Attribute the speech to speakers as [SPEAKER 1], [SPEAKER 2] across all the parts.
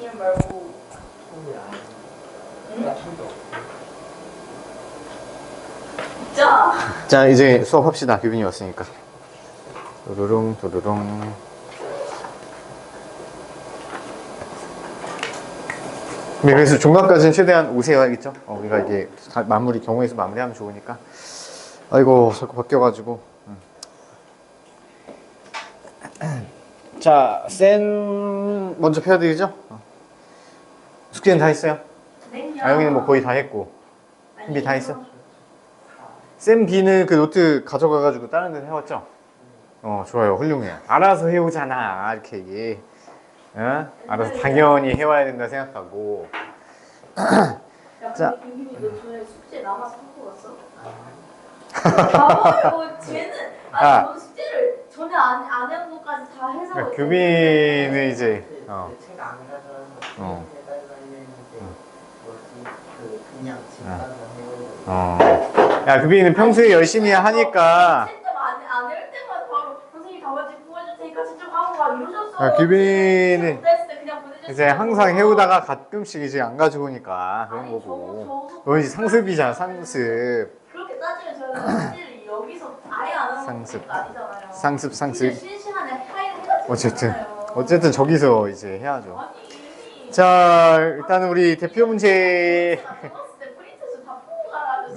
[SPEAKER 1] DM 말고. 응? 진짜.
[SPEAKER 2] 자, 이제 수업합시다. 규빈이 왔으니까. 도루룽 도루룽. 네, 그래서 종강까지는 최대한 오세요, 알겠죠? 우리가 이게 마무리 경우에서 마무리하면 좋으니까. 아이고, 자꾸 바뀌어가지고. 자, 센 먼저 펴드리죠. 숙제는 다 했어요?
[SPEAKER 1] 네.
[SPEAKER 2] 아영이는 뭐 거의 다 했고. 준비 다 했어? 센 B는 그 노트 가져가가지고 다른 데서 해왔죠? 좋아요, 훌륭해. 알아서 해오잖아, 이렇게 얘기. 알아서 당연히 해와야 된다 생각하고.
[SPEAKER 1] 야,
[SPEAKER 2] 자.
[SPEAKER 1] 근데 김민이 너 전에 숙제 남아서 하고 갔어? 바보야, 쟤는. 아니, 너 숙제를 전에 안 해온 것까지 다 해서.
[SPEAKER 2] 그러니까 규빈은 이제,
[SPEAKER 3] 책 안 가져와서 해달라 했는데 뭐지 그냥 집 가서 해오고.
[SPEAKER 2] 야, 규빈은 평소에 열심히 하니까.
[SPEAKER 1] 채점 안 해올 때마다 바로 선생님 답안지 보여줄 테니까 채점하고 가 이러셨어.
[SPEAKER 2] 야, 규빈은
[SPEAKER 1] 못했을 때 그냥 보내줬어.
[SPEAKER 2] 이제 항상 해오다가 가끔씩 이제 안 가져오니까 그런
[SPEAKER 1] 아니,
[SPEAKER 2] 거고.
[SPEAKER 1] 저거
[SPEAKER 2] 너 이제 상습이잖아, 상습.
[SPEAKER 1] 그렇게 따지면 저는 숙제를 여기서 아예 안 하는
[SPEAKER 2] 상습.
[SPEAKER 1] 것도 아니잖아요.
[SPEAKER 2] 상습, 상습.
[SPEAKER 1] 쉬는 시간에 파일을 해가지고
[SPEAKER 2] 어쨌든 저기서 이제 해야죠.
[SPEAKER 1] 아니,
[SPEAKER 2] 자, 일단은 우리 대표 문제.
[SPEAKER 1] 들었을 때 프린트에서 다 보고 가라.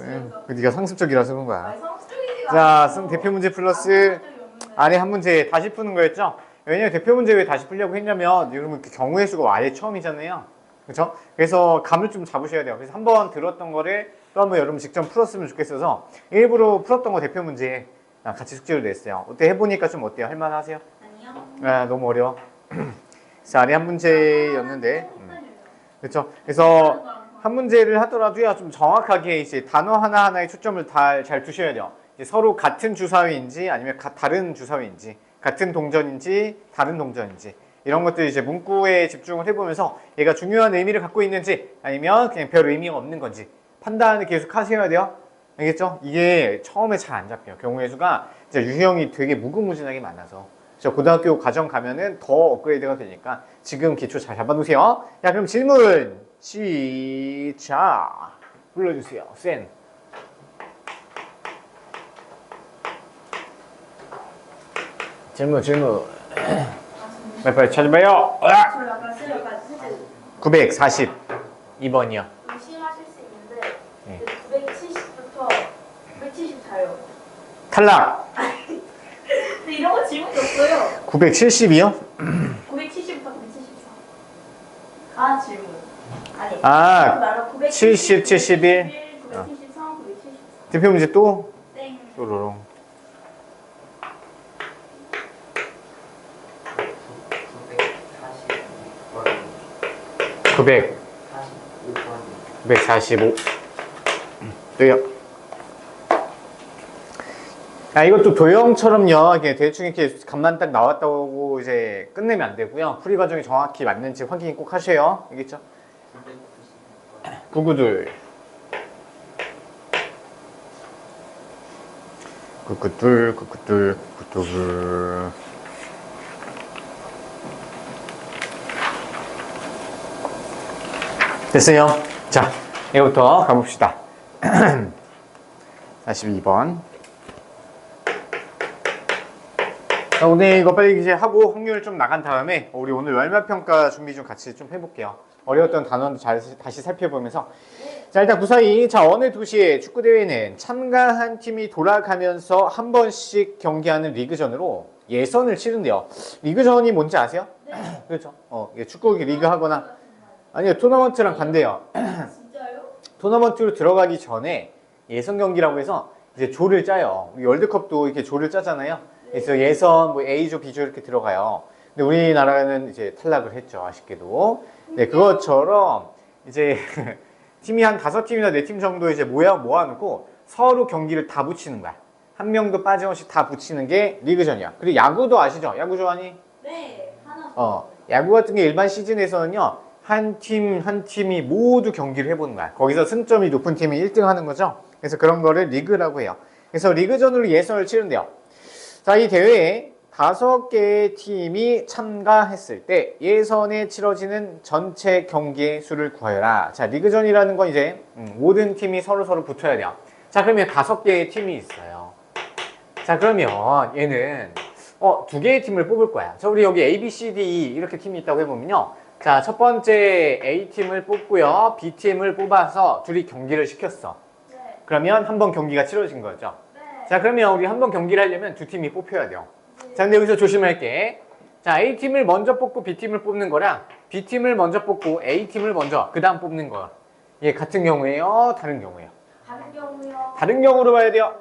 [SPEAKER 2] 네가 상습적이라서 그런 거야.
[SPEAKER 1] 아니, 성적이지가
[SPEAKER 2] 자,
[SPEAKER 1] 않아요.
[SPEAKER 2] 대표 문제 플러스
[SPEAKER 1] 성적이 없는데.
[SPEAKER 2] 아래 한 문제 다시 푸는 거였죠? 왜냐면 대표 문제 왜 다시 풀려고 했냐면 여러분 그 경우의 수가 아예 처음이잖아요. 그렇죠? 그래서 감을 좀 잡으셔야 돼요. 그래서 한번 들었던 거를 또 한번 여러분 직접 풀었으면 좋겠어서 일부러 풀었던 거 대표 문제 같이 숙제를 냈어요. 어때? 해보니까 좀 어때요? 할만하세요?
[SPEAKER 1] 아니요.
[SPEAKER 2] 너무 어려워. 자, 아래 한 문제였는데 그렇죠? 그래서 한 문제를 하더라도요 좀 정확하게 이제 단어 하나하나에 초점을 잘 두셔야 돼요. 이제 서로 같은 주사위인지 아니면 다른 주사위인지, 같은 동전인지 다른 동전인지 이런 것들 이제 문구에 집중을 해보면서 얘가 중요한 의미를 갖고 있는지 아니면 그냥 별 의미가 없는 건지 판단을 계속 하셔야 돼요. 알겠죠? 이게 처음에 잘 안 잡혀요. 경우의 수가 진짜 유형이 되게 무궁무진하게 많아서. 그래서 고등학교 과정 가면은 더 업그레이드가 되니까 지금 기초 잘 잡아두세요. 자, 그럼 질문 시작. 불러주세요. 센. 질문. 빨리 찾아봐요.
[SPEAKER 1] 저 약간 쌤
[SPEAKER 2] 942번이요.
[SPEAKER 1] 의심하실 수 있는데
[SPEAKER 2] 네.
[SPEAKER 1] 970부터 974요.
[SPEAKER 2] 탈락.
[SPEAKER 1] 근데 이런 거 질문이 없어요.
[SPEAKER 2] 972요?
[SPEAKER 1] 970부터 974. 아 질문. 아니.
[SPEAKER 2] 아, 70, 71.
[SPEAKER 1] 973, 974.
[SPEAKER 2] 대표 문제 또?
[SPEAKER 1] 땡.
[SPEAKER 2] 또로롱. 900. 945. 또요. 이것도 도형처럼요. 이렇게 대충 이렇게 값만 딱 나왔다고 이제 끝내면 안 되고요. 풀이 과정이 정확히 맞는지 확인 꼭 하셔요. 알겠죠? 992. 992. 됐어요? 자, 이거부터 가봅시다. 42번. 자, 오늘 이거 빨리 이제 하고 확률 좀 나간 다음에 우리 오늘 월말평가 준비 좀 같이 좀 해볼게요. 어려웠던 단어도 다시 살펴보면서. 자, 일단 942. 자, 어느 도시의 축구대회는 참가한 팀이 돌아가면서 한 번씩 경기하는 리그전으로 예선을 치른대요. 리그전이 뭔지 아세요?
[SPEAKER 1] 네.
[SPEAKER 2] 그렇죠. 축구 리그 하거나 아니요, 토너먼트랑 반대요.
[SPEAKER 1] 진짜요?
[SPEAKER 2] 토너먼트로 들어가기 전에 예선 경기라고 해서 이제 조를 짜요. 우리 월드컵도 이렇게 조를 짜잖아요. 그래서 예선, 뭐 A조, B조 이렇게 들어가요. 근데 우리나라는 이제 탈락을 했죠, 아쉽게도. 네, 그것처럼 이제 팀이 한 5팀이나 4팀 정도 이제 모아놓고 서로 경기를 다 붙이는 거야. 한 명도 빠짐없이 다 붙이는 게 리그전이야. 그리고 야구도 아시죠? 야구 좋아하니?
[SPEAKER 1] 네. 하나.
[SPEAKER 2] 야구 같은 게 일반 시즌에서는요. 한 팀이 모두 경기를 해보는 거야. 거기서 승점이 높은 팀이 1등 하는 거죠. 그래서 그런 거를 리그라고 해요. 그래서 리그전으로 예선을 치른대요. 자, 이 대회에 5개의 팀이 참가했을 때 예선에 치러지는 전체 경기의 수를 구하여라. 자, 리그전이라는 건 이제 모든 팀이 서로 붙어야 돼요. 자, 그러면 5개의 팀이 있어요. 자, 그러면 얘는 2개의 팀을 뽑을 거야. 자, 우리 여기 A, B, C, D, E 이렇게 팀이 있다고 해보면요. 자, 첫 번째 A팀을 뽑고요. B팀을 뽑아서 둘이 경기를 시켰어.
[SPEAKER 1] 네.
[SPEAKER 2] 그러면 한 번 경기가 치러진 거죠.
[SPEAKER 1] 네.
[SPEAKER 2] 자, 그러면 우리 한 번 경기를 하려면 2팀이 뽑혀야 돼요. 자, 근데 여기서 조심할게. 자, A팀을 먼저 뽑고 B팀을 뽑는 거랑 B팀을 먼저 뽑고 A팀을 먼저 그 다음 뽑는 거야. 이게 같은 경우예요? 다른 경우예요?
[SPEAKER 1] 다른 경우요.
[SPEAKER 2] 다른 경우로 봐야 돼요.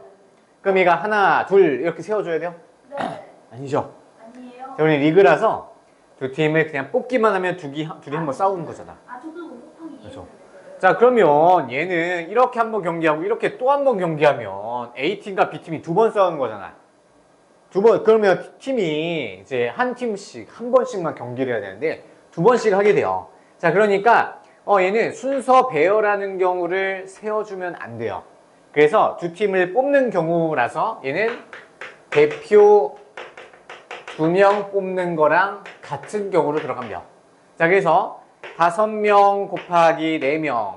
[SPEAKER 2] 그럼 얘가 하나, 둘 이렇게 세워줘야 돼요?
[SPEAKER 1] 네.
[SPEAKER 2] 아니죠.
[SPEAKER 1] 아니에요.
[SPEAKER 2] 자, 우리 리그라서 두 팀을 그냥 뽑기만 하면 둘이 한번 싸우는 거잖아.
[SPEAKER 1] 아, 저도 곱하기
[SPEAKER 2] 그렇죠.
[SPEAKER 1] 이해했어요.
[SPEAKER 2] 자, 그러면 얘는 이렇게 한 번 경기하고 이렇게 또 한 번 경기하면 A팀과 B팀이 2번 싸우는 거잖아. 2번, 그러면 팀이 이제 한 팀씩 한 번씩만 경기를 해야 되는데 2번씩 하게 돼요. 자, 그러니까 얘는 순서 배열하는 경우를 세워주면 안 돼요. 그래서 2팀을 뽑는 경우라서 얘는 대표 2명 뽑는 거랑 같은 경우로 들어가면 돼요. 자, 그래서 5명 곱하기 4명의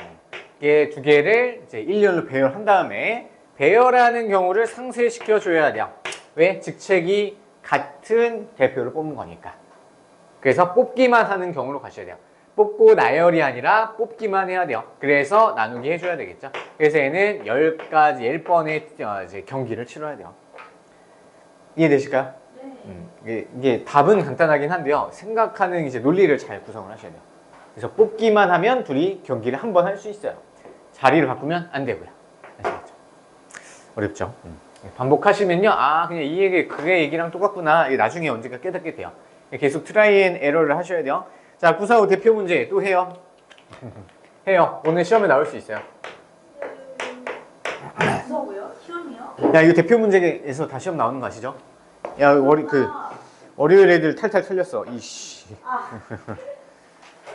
[SPEAKER 2] 2개를 이제 일렬로 배열한 다음에 배열하는 경우를 상쇄시켜 줘야 돼요. 왜? 직책이 같은 대표를 뽑는 거니까. 그래서 뽑기만 하는 경우로 가셔야 돼요. 뽑고 나열이 아니라 뽑기만 해야 돼요. 그래서 나누기 해줘야 되겠죠. 그래서 얘는 10번의 이제 경기를 치러야 돼요. 이해되실까요?
[SPEAKER 1] 네.
[SPEAKER 2] 이게 답은 간단하긴 한데요. 생각하는 이제 논리를 잘 구성을 하셔야 돼요. 그래서 뽑기만 하면 둘이 경기를 한 번 할 수 있어요. 자리를 바꾸면 안 되고요. 아시겠죠? 어렵죠? 반복하시면요. 아, 그냥 이 얘기, 그게 얘기랑 똑같구나. 나중에 언젠가 깨닫게 돼요. 계속 트라이 앤 에러를 하셔야 돼요. 자, 945 대표 문제 또 해요. 해요. 오늘 시험에 나올 수 있어요.
[SPEAKER 1] 무서워요? 시험이요?
[SPEAKER 2] 야, 이거 대표 문제에서 다 시험 나오는 거 아시죠? 야, 월요일 애들 탈탈 틀렸어. 이씨.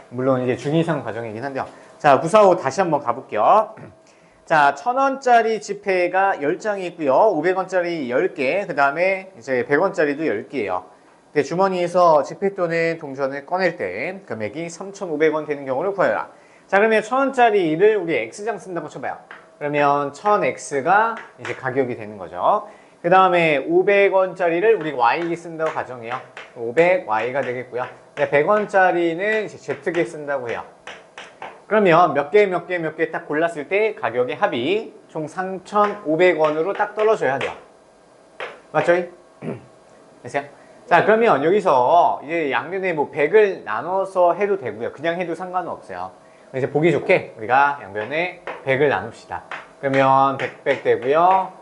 [SPEAKER 2] 물론 이제 중2이상 과정이긴 한데요. 자, 945 다시 한번 가볼게요. 자, 1,000원짜리 지폐가 10장이 있고요. 500원짜리 10개, 그 다음에 이제 100원짜리도 10개예요. 근데 주머니에서 지폐 또는 동전을 꺼낼 때 금액이 3,500원 되는 경우를 구해라. 자, 그러면 1,000원짜리를 우리 X장 쓴다고 쳐봐요. 그러면 1000X가 이제 가격이 되는 거죠. 그 다음에 500원짜리를 우리 Y 쓴다고 가정해요. 500Y가 되겠고요. 100원짜리는 이제 Z개 쓴다고 해요. 그러면 몇 개 딱 골랐을 때 가격의 합이 총 3,500원으로 딱 떨어져야 돼요. 맞죠? 됐어요? 자, 그러면 여기서 이제 양변에 뭐 100을 나눠서 해도 되고요. 그냥 해도 상관은 없어요. 이제 보기 좋게 우리가 양변에 100을 나눕시다. 그러면 100 되고요.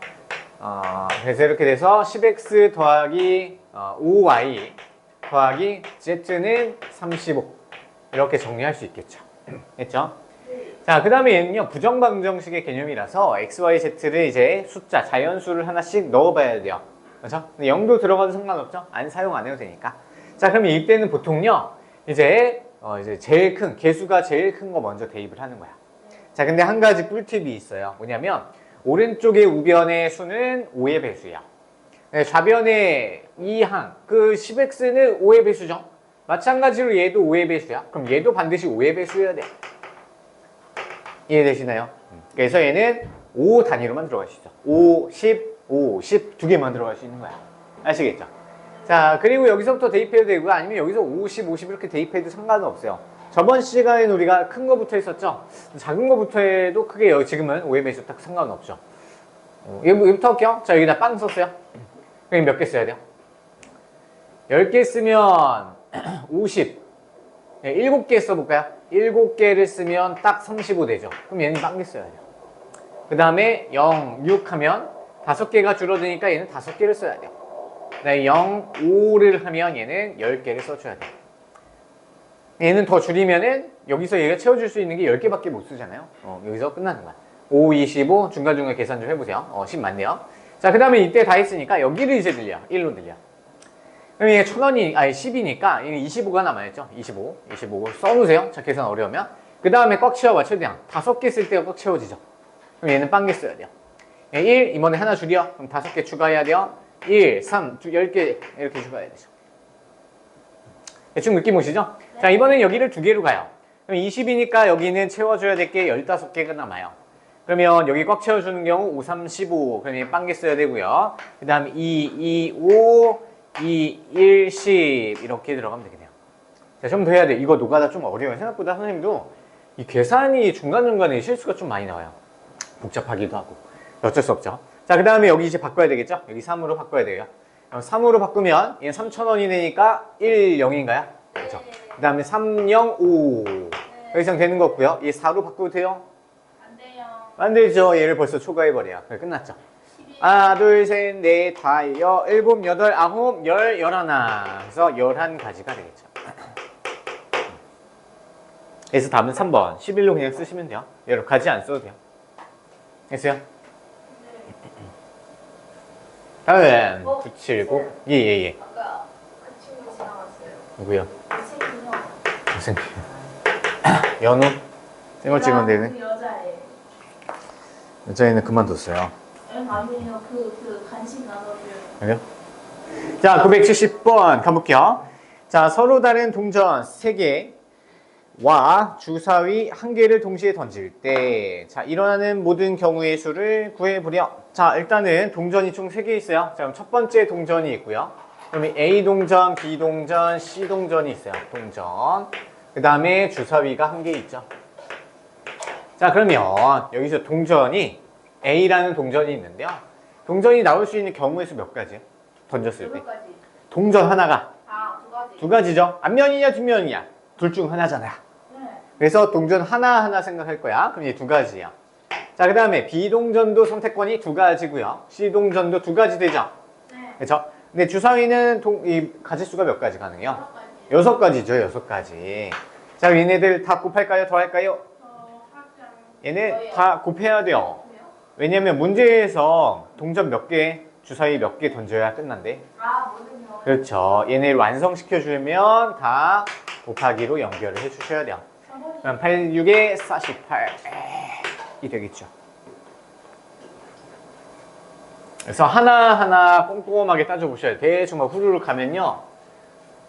[SPEAKER 2] 그래서 이렇게 돼서 10x 더하기 5y 더하기 z는 35 이렇게 정리할 수 있겠죠. 됐죠? 자, 그 다음에 얘는요 부정방정식의 개념이라서 x, y, z를 이제 숫자, 자연수를 하나씩 넣어봐야 돼요. 그렇죠? 0도 들어가도 상관없죠? 사용 안 해도 되니까. 자, 그러면 이때는 보통요 이제 제일 큰 개수가 제일 큰 거 먼저 대입을 하는 거야. 자, 근데 한 가지 꿀팁이 있어요. 뭐냐면 오른쪽의 우변의 수는 5의 배수야. 좌변의 이 항, 그 10x는 5의 배수죠. 마찬가지로 얘도 5의 배수야. 그럼 얘도 반드시 5의 배수여야 돼. 이해되시나요? 그래서 얘는 5 단위로만 들어갈 수 있어. 5, 10, 5, 10 두 개만 들어갈 수 있는 거야. 아시겠죠? 자, 그리고 여기서부터 대입해도 되고요. 아니면 여기서 50, 50 이렇게 대입해도 상관은 없어요. 저번 시간에는 우리가 큰 거부터 했었죠. 작은 거부터 해도 크게 지금은 5의 배수 딱 상관은 없죠. 여기부터 할게요. 자, 여기다 빵 썼어요. 그럼 몇 개 써야 돼요? 10개 쓰면 50. 7개 써볼까요? 7개를 쓰면 딱 35 되죠. 그럼 얘는 빵개 써야 돼요. 그 다음에 0, 6 하면 5개가 줄어드니까 얘는 5개를 써야 돼요. 그 다음에 0, 5를 하면 얘는 10개를 써줘야 돼요. 얘는 더 줄이면은 여기서 얘가 채워줄 수 있는 게 10개밖에 못 쓰잖아요. 여기서 끝나는 거야. 5, 25 중간중간 계산 좀 해보세요. 10 맞네요. 자, 그 다음에 이때 다 했으니까 여기를 이제 늘려. 1로 늘려. 그럼 이게 1,000원이, 10이니까 25가 남아있죠. 25 써놓으세요. 자, 계산 어려우면. 그 다음에 꽉 채워봐, 최대한. 5개 쓸 때가 꽉 채워지죠. 그럼 얘는 빵개 써야 돼요. 1, 이번에 하나 줄여. 그럼 5개 추가해야 돼요. 1, 3, 10개 이렇게 줘야 되죠. 대충 느낌 오시죠? 자, 이번엔 여기를 2개로 가요. 그럼 20이니까 여기는 채워줘야 될 게 15개가 남아요. 그러면 여기 꽉 채워주는 경우 5, 3, 15. 그러면 빵개 써야 되고요. 그 다음 2, 2, 5, 2, 1, 10 이렇게 들어가면 되겠네요. 자, 좀 더 해야 돼. 이거 노가다 좀 어려워요. 생각보다 선생님도 이 계산이 중간중간에 실수가 좀 많이 나와요. 복잡하기도 하고. 어쩔 수 없죠. 자, 그 다음에 여기 이제 바꿔야 되겠죠? 여기 3으로 바꿔야 돼요. 3으로 바꾸면 얘는 3,000원이 되니까 1, 0인가요? 그렇죠. 그 다음에 3, 0, 5. 더 이상 되는 거 없고요. 얘 4로 바꾸도 돼요?
[SPEAKER 1] 안 돼요.
[SPEAKER 2] 안 되죠. 얘를 벌써 초과해버려요. 그래, 끝났죠.
[SPEAKER 1] 12.
[SPEAKER 2] 하나, 둘, 셋, 넷, 다, 일곱, 여덟, 아홉, 열, 열하나. 그래서 11가지가 되겠죠. 그래서 답은 3번. 11로 그냥 쓰시면 돼요. 여러 가지 안 써도 돼요. 됐어요? 다음 979. 예예예.
[SPEAKER 1] 아까 그 친구 지나갔어요.
[SPEAKER 2] 누구요?
[SPEAKER 1] 이승이요.
[SPEAKER 2] 무슨 연우? 생얼 찍으면 되네.
[SPEAKER 1] 그 여자애.
[SPEAKER 2] 여자애는 그만뒀어요.
[SPEAKER 1] 아니에요. 그 간식 나눠줘요.
[SPEAKER 2] 그래요? 자, 970번 가볼게요. 자, 서로 다른 동전 3개와 주사위 1개를 동시에 던질 때, 자, 일어나는 모든 경우의 수를 구해보렴. 자, 일단은 동전이 총 3개 있어요. 자, 그럼 첫 번째 동전이 있고요. 그러면 A 동전, B 동전, C 동전이 있어요. 동전. 그 다음에 주사위가 1개 있죠. 자, 그러면 여기서 동전이 A라는 동전이 있는데요. 동전이 나올 수 있는 경우의 수 몇 가지요? 던졌을 때.
[SPEAKER 1] 몇 가지?
[SPEAKER 2] 동전 하나가
[SPEAKER 1] 아, 2가지.
[SPEAKER 2] 2가지죠. 앞면이냐 뒷면이냐? 둘 중 하나잖아요.
[SPEAKER 1] 네.
[SPEAKER 2] 그래서 동전 하나하나 생각할 거야. 그럼 이게 2가지야. 자, 그 다음에 B 동전도 선택권이 2가지고요. C 동전도 2가지 되죠.
[SPEAKER 1] 네.
[SPEAKER 2] 그렇죠? 근데 주사위는 가지 수가 몇 가지 가능해요?
[SPEAKER 1] 6가지.
[SPEAKER 2] 6가지죠. 6가지. 자, 그럼 얘네들 다 곱할까요? 더할까요?
[SPEAKER 1] 학장.
[SPEAKER 2] 얘네 다 곱해야 돼요. 왜냐면 문제에서 동전 몇 개, 주사위 몇 개 던져야 끝난대.
[SPEAKER 1] 아, 모든 거.
[SPEAKER 2] 그렇죠. 얘네를 완성시켜 주면 다 곱하기로 연결을 해 주셔야 돼요. 그럼 8, 6에 48이 되겠죠. 그래서 하나하나 꼼꼼하게 따져보셔야 돼요. 대충 막 후루룩 가면요.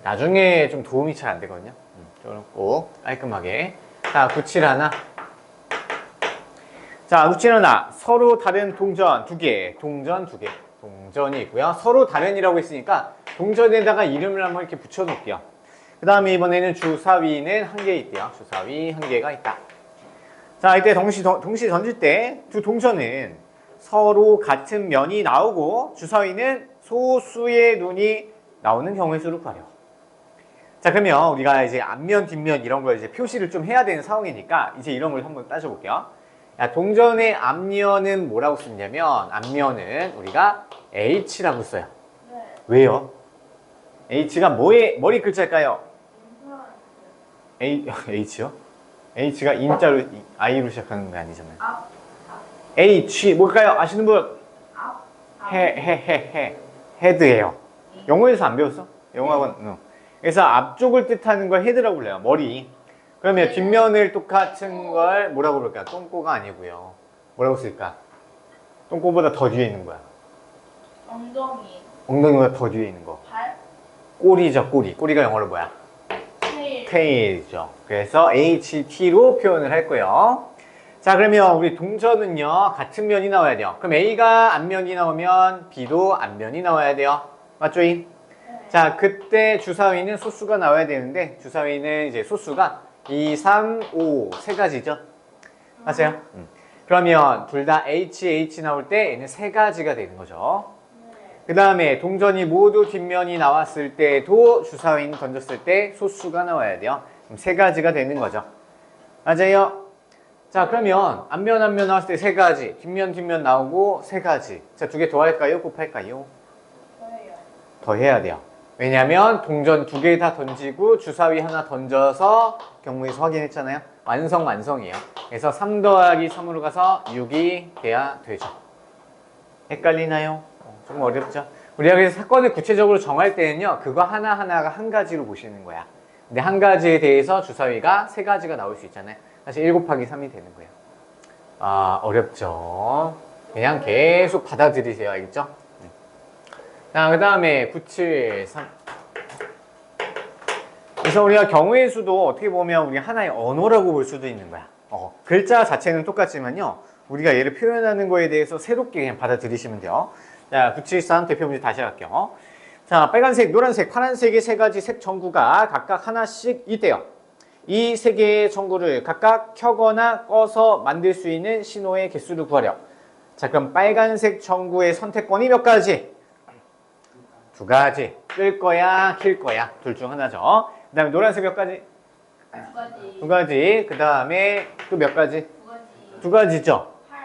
[SPEAKER 2] 나중에 좀 도움이 잘 안 되거든요. 저는 꼭 깔끔하게. 자, 97 자, 97 서로 다른 동전 2개, 동전 2개. 동전이 있고요. 서로 다른이라고 했으니까 동전에다가 이름을 한번 이렇게 붙여 놓을게요. 그 다음에 이번에는 주사위는 1개 있대요. 주사위 1개가 있다. 자, 이때 동시 던질 때 두 동전은 서로 같은 면이 나오고 주사위는 소수의 눈이 나오는 경우의 수를 구하려. 자, 그러면 우리가 이제 앞면, 뒷면 이런 걸 이제 표시를 좀 해야 되는 상황이니까 이제 이런 걸 한번 따져볼게요. 야, 동전의 앞면은 뭐라고 쓰냐면 앞면은 우리가 H라고 써요.
[SPEAKER 1] 네.
[SPEAKER 2] 왜요? H가 머리 글자일까요? H요? H가 인자로 I로 시작하는 거 아니잖아요.
[SPEAKER 1] 앞.
[SPEAKER 2] H 뭘까요? 아시는 분?
[SPEAKER 1] 앞.
[SPEAKER 2] 헤드예요. 영어에서 안 배웠어? 영어학원. 응. 그래서 앞쪽을 뜻하는 걸 헤드라고 불러요. 머리. 그러면 뒷면을 똑같은 걸 뭐라고 부를까? 똥꼬가 아니고요. 뭐라고 쓸까? 똥꼬보다 더 뒤에 있는 거야.
[SPEAKER 1] 엉덩이.
[SPEAKER 2] 엉덩이보다 더 뒤에 있는 거.
[SPEAKER 1] 발.
[SPEAKER 2] 꼬리죠, 꼬리. 꼬리가 영어로 뭐야?
[SPEAKER 1] 테일.
[SPEAKER 2] 테일이죠. 그래서 HT로 표현을 할 거예요. 자, 그러면 우리 동전은요, 같은 면이 나와야 돼요. 그럼 A가 앞면이 나오면 B도 앞면이 나와야 돼요. 맞죠잉? 자, 그때 주사위는 소수가 나와야 되는데, 주사위는 이제 소수가 2, 3, 5, 세 가지죠. 맞아요? 그러면 둘 다 H 나올 때 얘는 3가지가 되는 거죠. 그 다음에 동전이 모두 뒷면이 나왔을 때도 주사위는 던졌을 때 소수가 나와야 돼요. 그럼 3가지가 되는 거죠. 맞아요? 자, 그러면 앞면 나왔을 때 3가지, 뒷면 나오고 3가지. 자, 2개 더할까요? 곱할까요?
[SPEAKER 1] 저예요.
[SPEAKER 2] 더 해야 돼요. 왜냐면 동전 2개 다 던지고 주사위 하나 던져서 경무에서 확인했잖아요. 완성이에요. 그래서 3 더하기 3으로 가서 6이 돼야 되죠. 헷갈리나요? 좀 어렵죠? 우리가 그래서 사건을 구체적으로 정할 때는요, 그거 하나하나가 한 가지로 보시는 거야. 근데 한 가지에 대해서 주사위가 3가지가 나올 수 있잖아요. 사실 1 곱하기 3이 되는 거예요. 아, 어렵죠? 그냥 계속 받아들이세요. 알겠죠? 자, 그 다음에 973. 그래서 우리가 경우의 수도 어떻게 보면 우리 하나의 언어라고 볼 수도 있는 거야. 글자 자체는 똑같지만요. 우리가 얘를 표현하는 거에 대해서 새롭게 그냥 받아들이시면 돼요. 자, 973 대표 문제 다시 할게요. 자, 빨간색, 노란색, 파란색의 세 가지 색 전구가 각각 하나씩 있대요. 이 세 개의 전구를 각각 켜거나 꺼서 만들 수 있는 신호의 개수를 구하렴. 자, 그럼 빨간색 전구의 선택권이 몇 가지? 두 가지. 끌 거야, 킬 거야. 둘 중 하나죠. 그 다음에 노란색 몇 가지?
[SPEAKER 1] 두 가지.
[SPEAKER 2] 두 가지. 그 다음에 또 몇 가지?
[SPEAKER 1] 두 가지.
[SPEAKER 2] 두 가지죠.
[SPEAKER 1] 8.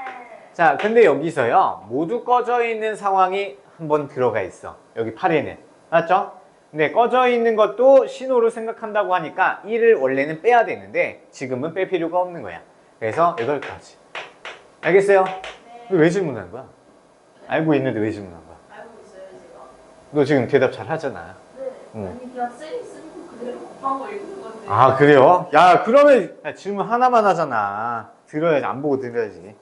[SPEAKER 2] 자, 근데 여기서요. 모두 꺼져 있는 상황이 한번 들어가 있어. 여기 8에는. 맞죠? 근데 꺼져 있는 것도 신호로 생각한다고 하니까 1을 원래는 빼야 되는데 지금은 뺄 필요가 없는 거야. 그래서 8가지. 알겠어요?
[SPEAKER 1] 네.
[SPEAKER 2] 왜 질문하는 거야? 알고 있는데 왜 질문한 거야?
[SPEAKER 1] 알고 있어요, 제가.
[SPEAKER 2] 너 지금 대답 잘 하잖아.
[SPEAKER 1] 네.
[SPEAKER 2] 응.
[SPEAKER 1] 아니, 그냥 쓰고 그대로 곱한 거 읽는 건데.
[SPEAKER 2] 아, 그래요? 야, 그러면 야, 질문 하나만 하잖아. 들어야지. 안 보고 들어야지.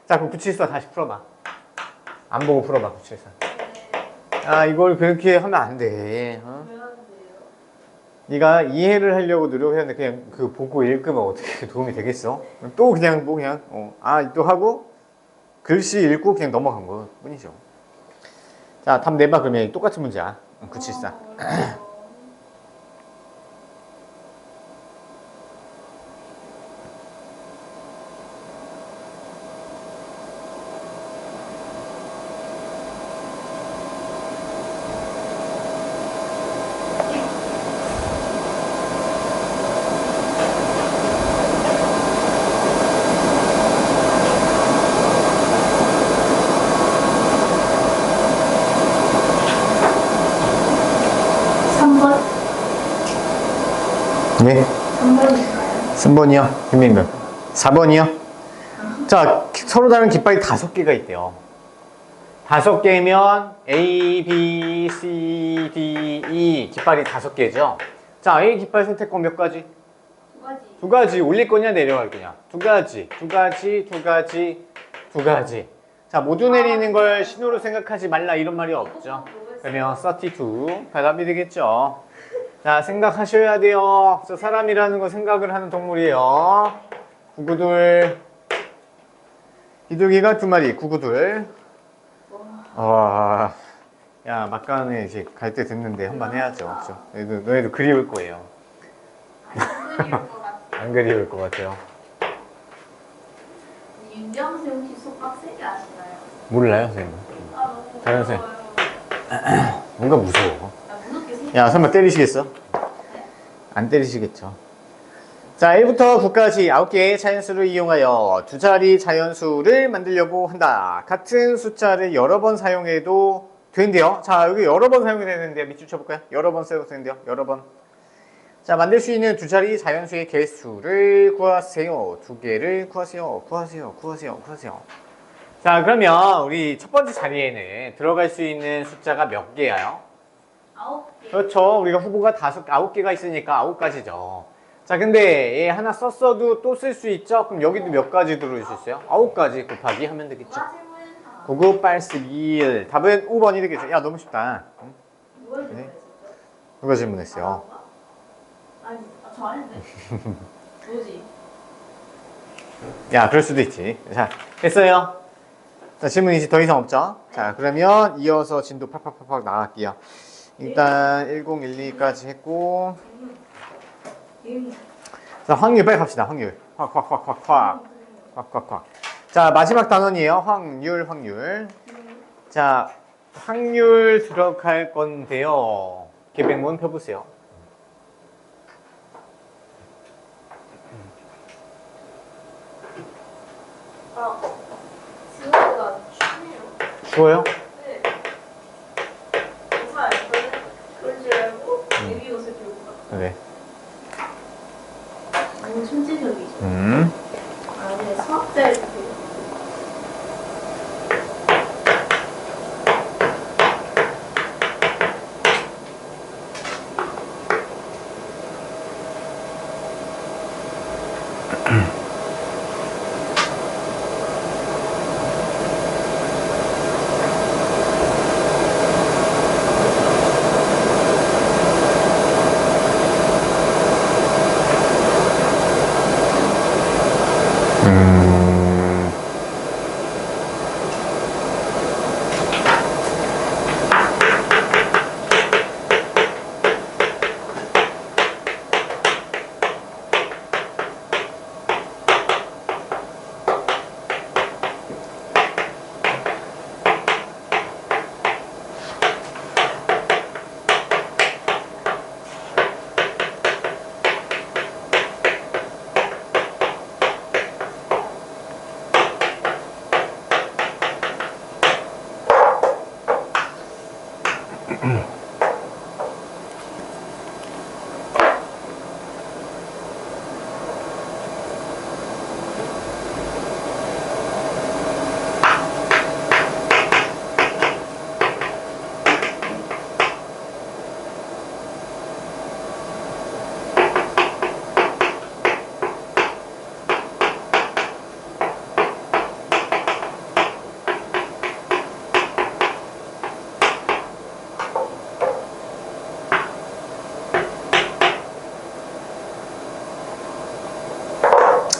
[SPEAKER 2] 자, 그럼 974 다시 풀어봐. 안 보고 풀어봐, 974.
[SPEAKER 1] 네.
[SPEAKER 2] 아, 이걸 그렇게 하면 안 돼. 어?
[SPEAKER 1] 왜 하는데요?
[SPEAKER 2] 네가 이해를 하려고 노력해야 돼. 그냥 그 보고 읽으면 어떻게 도움이 되겠어? 또 그냥 뭐 그냥 또 하고 글씨 읽고 그냥 넘어간 거 뿐이죠. 자, 답 내봐. 그러면 똑같은 문제야. 974. 네.
[SPEAKER 1] 3번일까요?
[SPEAKER 2] 3번이요. 김민근. 4번이요. 자, 서로 다른 깃발이 5개가 있대요. 5개면 A, B, C, D, E 깃발이 5개죠. 자, A 깃발 선택권 몇 가지?
[SPEAKER 1] 두 가지.
[SPEAKER 2] 두 가지. 올릴 거냐 내려갈 거냐? 두 가지. 두 가지. 두 가지. 두 가지. 자, 모두 내리는 걸 신호로 생각하지 말라 이런 말이 없죠. 그러면 32 대답이 되겠죠. 자, 생각하셔야 돼요. 저 사람이라는 거 생각을 하는 동물이에요. 구구둘. 비둘기가 2마리, 구구둘. 야, 막간에 이제 갈 때 됐는데 한번 해야죠. 그렇죠? 너희도 그리울 거예요.
[SPEAKER 1] 안 그리울 것 같아.
[SPEAKER 2] 안 그리울 것 같아요.
[SPEAKER 1] 윤정수 혹시 수업 빡세게 아시나요?
[SPEAKER 2] 몰라요, 선생님.
[SPEAKER 1] 아, 너무
[SPEAKER 2] 다른
[SPEAKER 1] 무서워요.
[SPEAKER 2] 뭔가 무서워.
[SPEAKER 1] 나 무섭게 생각.
[SPEAKER 2] 야, 설마 때리시겠어? 안 때리시겠죠. 자, 1부터 9까지 9개의 자연수를 이용하여 두 자리 자연수를 만들려고 한다. 같은 숫자를 여러 번 사용해도 된대요. 자, 여기 여러 번 사용이 되는데 밑줄 쳐볼까요? 여러 번 써도 된대요. 여러 번. 자, 만들 수 있는 두 자리 자연수의 개수를 구하세요. 두 개를 구하세요. 구하세요. 자, 그러면 우리 첫 번째 자리에는 들어갈 수 있는 숫자가 몇 개예요?
[SPEAKER 1] 9개.
[SPEAKER 2] 그렇죠. 우리가 후보가 9개가 있으니까 9가지죠. 자, 근데 얘 하나 썼어도 또 쓸 수 있죠? 그럼 여기도 몇 가지 들어올 수 있어요? 9가지 곱하기 하면 되겠죠.
[SPEAKER 1] 누가 질문했나?
[SPEAKER 2] 9981. 답은 5번이 되겠죠. 야, 너무 쉽다. 응?
[SPEAKER 1] 누가 질문했었죠?
[SPEAKER 2] 누가 질문했어요?
[SPEAKER 1] 아니, 저 아닌데. 뭐지?
[SPEAKER 2] 야, 그럴 수도 있지. 자, 됐어요. 자, 질문 이제 더 이상 없죠? 자, 그러면 이어서 진도 팍팍팍팍 나갈게요. 일단 1012까지 했고, 자, 확률 빨리 갑시다. 확률. 확. 자, 마지막 단원이에요. 확률. 자, 확률 들어갈 건데요. 계백문 펴보세요.
[SPEAKER 1] 생각보다 쉽네요.
[SPEAKER 2] 쉬워요?
[SPEAKER 1] 네. 잘 그럴 줄 알고 예비 옷을 들고 갔다.
[SPEAKER 2] 네.
[SPEAKER 1] 너무 천재적이죠. 아, 네, 수학자일 때.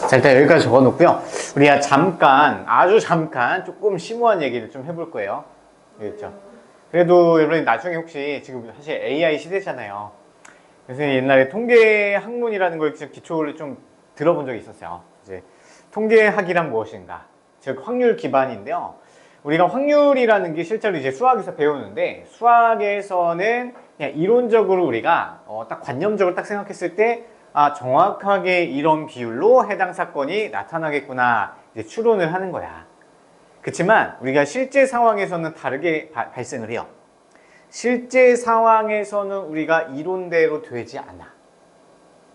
[SPEAKER 2] 자, 일단 여기까지 적어 놓고요. 우리가 잠깐, 아주 잠깐 조금 심오한 얘기를 좀 해볼 거예요. 알겠죠? 그래도 여러분 나중에 혹시 지금 사실 AI 시대잖아요. 그래서 옛날에 통계 학문이라는 걸 기초를 좀 들어본 적이 있었어요. 이제 통계학이란 무엇인가? 즉 확률 기반인데요. 우리가 확률이라는 게 실제로 이제 수학에서 배우는데 수학에서는 그냥 이론적으로 우리가 딱 관념적으로 딱 생각했을 때 아, 정확하게 이런 비율로 해당 사건이 나타나겠구나 이제 추론을 하는 거야. 그렇지만 우리가 실제 상황에서는 다르게 발생을 해요. 실제 상황에서는 우리가 이론대로 되지 않아.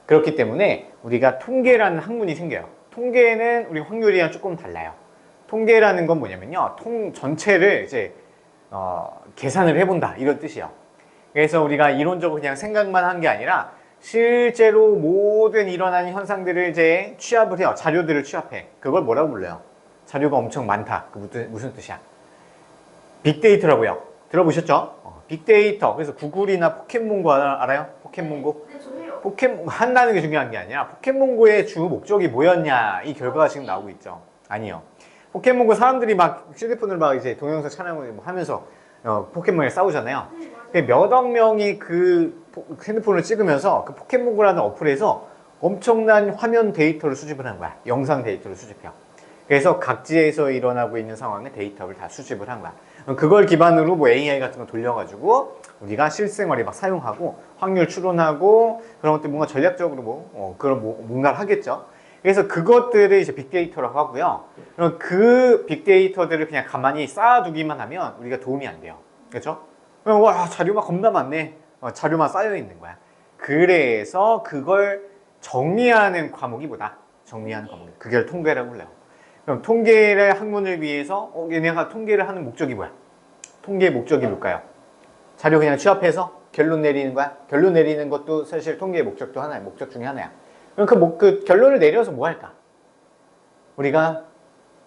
[SPEAKER 2] 그렇기 때문에 우리가 통계라는 학문이 생겨요. 통계는 우리 확률이랑 조금 달라요. 통계라는 건 뭐냐면요, 전체를 이제 계산을 해본다 이런 뜻이에요. 그래서 우리가 이론적으로 그냥 생각만 한 게 아니라 실제로 모든 일어나는 현상들을 이제 취합을 해요. 자료들을 취합해. 그걸 뭐라고 불러요? 자료가 엄청 많다. 그 무슨 뜻이야? 빅데이터라고요. 들어보셨죠? 빅데이터. 그래서 구글이나 포켓몬고 알아요? 포켓몬고?
[SPEAKER 1] 네, 저해요.
[SPEAKER 2] 포켓몬고 한다는 게 중요한 게 아니라 포켓몬고의 주 목적이 뭐였냐 이 결과가 지금 나오고 있죠. 아니요. 포켓몬고 사람들이 막 휴대폰을 막 이제 동영상 촬영을 하면서 포켓몬에 싸우잖아요. 몇억 명이 그 핸드폰을 찍으면서 그 포켓몬고라는 어플에서 엄청난 화면 데이터를 수집을 한 거야. 영상 데이터를 수집해요. 그래서 각지에서 일어나고 있는 상황의 데이터를 다 수집을 한 거야. 그걸 기반으로 뭐 AI 같은 거 돌려가지고 우리가 실생활에 막 사용하고 확률 추론하고 그런 것들 뭔가 전략적으로 그런 뭔가를 하겠죠. 그래서 그것들을 이제 빅데이터라고 하고요. 그럼 그 빅데이터들을 그냥 가만히 쌓아두기만 하면 우리가 도움이 안 돼요. 그렇죠? 와, 자료가 겁나 많네. 자료만 쌓여 있는 거야. 그래서 그걸 정리하는 과목이 뭐다? 정리하는 과목이. 그걸 통계라고 불러요. 그럼 통계의 학문을 위해서 얘네가 통계를 하는 목적이 뭐야? 통계의 목적이 뭘까요? 자료 그냥 취합해서 결론 내리는 거야? 결론 내리는 것도 사실 통계의 목적도 하나야. 목적 중에 하나야. 그럼 그 결론을 내려서 뭐 할까? 우리가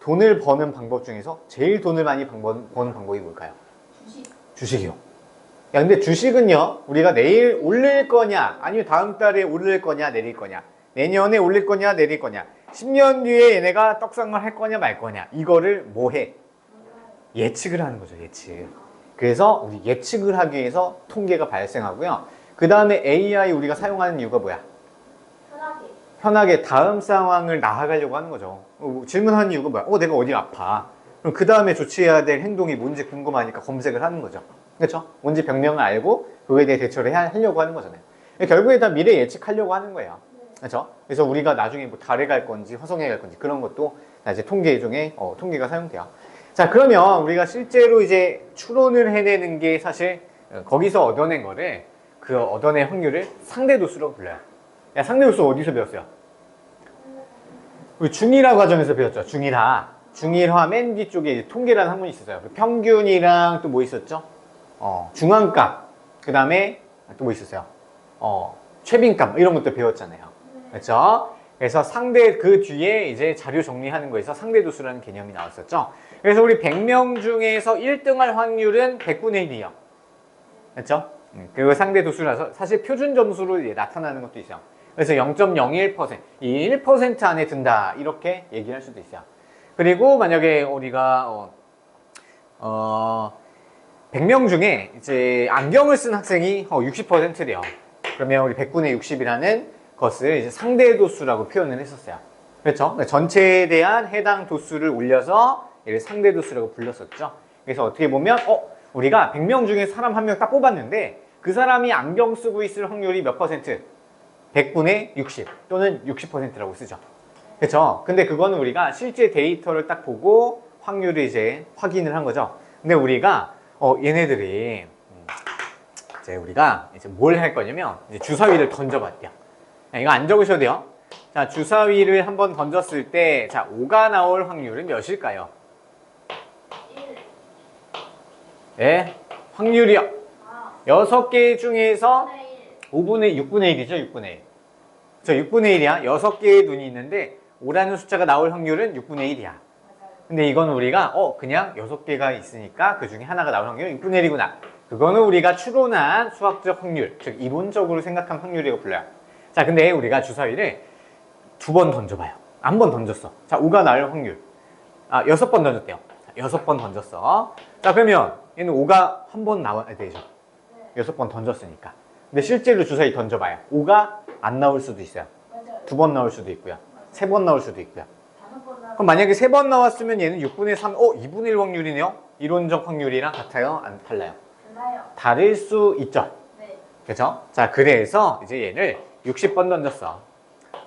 [SPEAKER 2] 돈을 버는 방법 중에서 제일 돈을 많이 버는 방법이 뭘까요? 주식이요. 야, 근데 주식은요, 우리가 내일 올릴 거냐, 아니면 다음 달에 올릴 거냐, 내릴 거냐, 내년에 올릴 거냐, 내릴 거냐, 10년 뒤에 얘네가 떡상을 할 거냐, 말 거냐, 이거를 뭐 해? 예측을 하는 거죠, 예측. 그래서 우리 예측을 하기 위해서 통계가 발생하고요. 그 다음에 AI 우리가 사용하는 이유가 뭐야? 편하게 다음 상황을 나아가려고 하는 거죠. 질문하는 이유가 뭐야? 내가 어디 아파? 그럼 그 다음에 조치해야 될 행동이 뭔지 궁금하니까 검색을 하는 거죠. 그렇죠? 뭔지 병명을 알고 그거에 대해 대처를 하려고 하는 거잖아요. 결국에 다 미래 예측하려고 하는 거예요. 그렇죠? 그래서 우리가 나중에 뭐 달에 갈 건지 화성에 갈 건지 그런 것도 이제 통계 중에 통계가 사용돼요. 자, 그러면 우리가 실제로 이제 추론을 해내는 게 사실 거기서 얻어낸 거를 그 얻어낸 확률을 상대도수라고 불러요. 야, 상대도수 어디서 배웠어요? 우리 중1화 과정에서 배웠죠. 중1화 맨 뒤쪽에 통계라는 학문이 있었어요. 평균이랑 또 뭐 있었죠? 중앙값, 그 다음에 또 뭐 있었어요? 최빈값 이런 것도 배웠잖아요. 그렇죠? 그래서 그 뒤에 이제 자료 정리하는 거에서 상대도수라는 개념이 나왔었죠. 그래서 우리 100명 중에서 1등할 확률은 100분의 1이에요. 그렇죠? 그리고 상대도수라서 사실 표준 점수로 나타나는 것도 있어요. 그래서 0.01%, 이 1% 안에 든다 이렇게 얘기할 수도 있어요. 그리고 만약에 우리가 100명 중에 이제 안경을 쓴 학생이 60%래요. 그러면 우리 100분의 60이라는 것을 이제 상대 도수라고 표현을 했었어요. 그렇죠? 전체에 대한 해당 도수를 올려서 얘를 상대 도수라고 불렀었죠. 그래서 어떻게 보면 우리가 100명 중에 사람 한 명 딱 뽑았는데 그 사람이 안경 쓰고 있을 확률이 몇 퍼센트? 100분의 60 또는 60%라고 쓰죠. 그렇죠? 근데 그거는 우리가 실제 데이터를 딱 보고 확률을 이제 확인을 한 거죠. 근데 우리가 얘네들이 이제 우리가 이제 뭘 할 거냐면 이제 주사위를 던져봤대요. 이거 안 적으셔도 돼요. 자, 주사위를 한번 던졌을 때, 자, 5가 나올 확률은 몇일까요?
[SPEAKER 1] 1.
[SPEAKER 2] 네, 확률이요. 6개 중에서
[SPEAKER 1] 1.
[SPEAKER 2] 6분의 1이죠, 6분의 1. 저 6분의 1이야. 6개의 눈이 있는데 5라는 숫자가 나올 확률은 6분의 1이야.
[SPEAKER 1] 맞아요.
[SPEAKER 2] 근데 이건 우리가 그냥 6개가 있으니까 그 중에 하나가 나올 확률은 6분의 1이구나. 그거는 우리가 추론한 수학적 확률, 즉 이론적으로 생각한 확률이라고 불러요. 자, 근데 우리가 주사위를 2번 던져봐요. 한 번 던졌어. 자, 5가 나올 확률. 6번 던졌대요. 6번 던졌어. 자, 그러면 얘는 5가 한 번 나와야 되죠. 6번 던졌으니까. 근데 실제로 주사위 던져봐요. 5가 안 나올 수도 있어요.
[SPEAKER 1] 맞아요.
[SPEAKER 2] 2번 나올 수도 있고요. 3번 나올 수도 있고요.
[SPEAKER 1] 5번 나.
[SPEAKER 2] 그럼 만약에 3번 나왔으면 얘는 6분의 3, 2분의 1 확률이네요? 이론적 확률이랑 같아요? 안 달라요?
[SPEAKER 1] 달라요.
[SPEAKER 2] 다를 수 있죠?
[SPEAKER 1] 네.
[SPEAKER 2] 그죠? 자, 그래서 이제 얘를 60번 던졌어.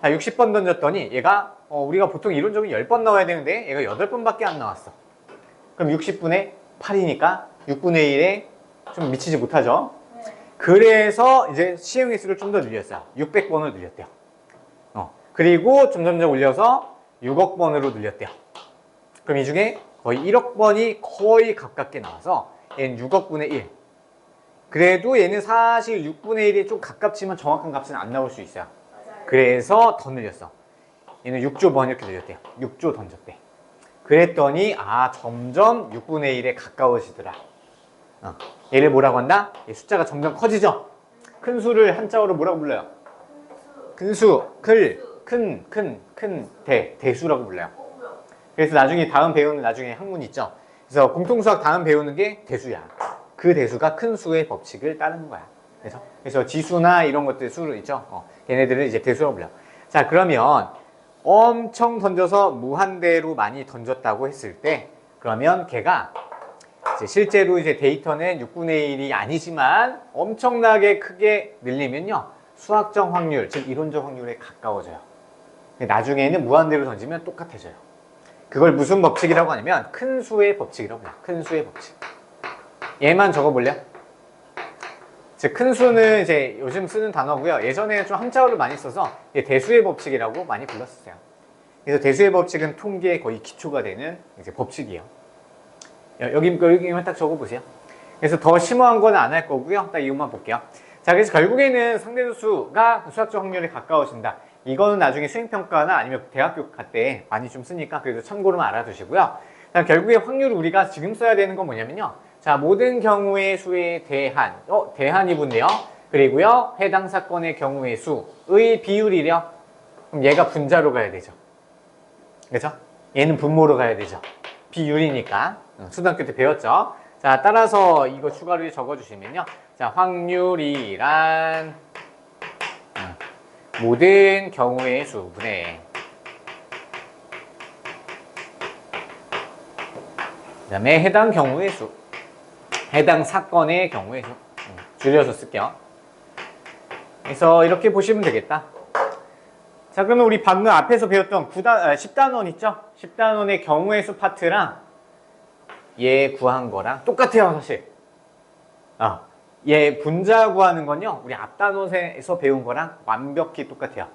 [SPEAKER 2] 자, 60번 던졌더니 얘가 우리가 보통 이론적으로 10번 나와야 되는데 얘가 8번밖에 안 나왔어. 그럼 60분의 8이니까 6분의 1에 좀 미치지 못하죠?
[SPEAKER 1] 네.
[SPEAKER 2] 그래서 이제 시행 횟수를 좀 더 늘렸어요. 600번을 늘렸대요. 그리고 점점점 올려서 6억 번으로 늘렸대요. 그럼 이 중에 거의 1억 번이 거의 가깝게 나와서 얘는 6억 분의 1. 그래도 얘는 사실 6분의 1이 좀 가깝지만 정확한 값은 안 나올 수 있어요.
[SPEAKER 1] 맞아요.
[SPEAKER 2] 그래서 더 늘렸어. 얘는 6조 번 이렇게 늘렸대요. 6조 던졌대. 그랬더니 점점 6분의 1에 가까워지더라. 얘를 뭐라고 한다? 얘 숫자가 점점 커지죠? 큰 수를 한자어로 뭐라고 불러요? 근수, 대수라고 불러요.
[SPEAKER 1] 뭐야?
[SPEAKER 2] 그래서 나중에 다음 배우는 나중에 학문 있죠? 그래서 공통수학 다음 배우는 게 대수야. 그 대수가 큰 수의 법칙을 따르는 거야. 그래서 지수나 이런 것들 수를 있죠? 걔네들은 이제 대수라고 불려. 자, 그러면 엄청 던져서 무한대로 많이 던졌다고 했을 때, 그러면 걔가 이제 실제로 이제 데이터는 6분의 1이 아니지만 엄청나게 크게 늘리면요. 수학적 확률, 즉 이론적 확률에 가까워져요. 나중에는 무한대로 던지면 똑같아져요. 그걸 무슨 법칙이라고 하냐면 큰 수의 법칙이라고 해요. 큰 수의 법칙. 얘만 적어볼래요? 즉 큰 수는 이제 요즘 쓰는 단어고요. 예전에는 좀 한자어를 많이 써서 대수의 법칙이라고 많이 불렀었어요. 그래서 대수의 법칙은 통계의 거의 기초가 되는 이제 법칙이에요. 여기만 딱 적어보세요. 그래서 더 심오한 건 안 할 거고요. 딱 이것만 볼게요. 자, 그래서 결국에는 상대도수가 수학적 확률에 가까워진다. 이거는 나중에 수행평가나 아니면 대학교 갈 때 많이 좀 쓰니까 그래도 참고로만 알아두시고요. 자, 결국에 확률을 우리가 지금 써야 되는 건 뭐냐면요. 자, 모든 경우의 수에 대한, 대한이 붙네요. 그리고요, 해당 사건의 경우의 수의 비율이려. 그럼 얘가 분자로 가야 되죠. 그죠? 얘는 분모로 가야 되죠. 비율이니까. 초등학교 때 배웠죠? 자, 따라서 이거 추가로 적어주시면요. 자, 확률이란 모든 경우의 수분의 그 다음에 해당 경우의 수, 해당 사건의 경우의 수 줄여서 쓸게요. 그래서 이렇게 보시면 되겠다. 자, 그러면 우리 방금 앞에서 배웠던 10단원 있죠? 10단원의 경우의 수 파트랑 얘 구한 거랑 똑같아요, 사실. 얘 분자 구하는 건요, 우리 앞단원에서 배운 거랑 완벽히 똑같아요.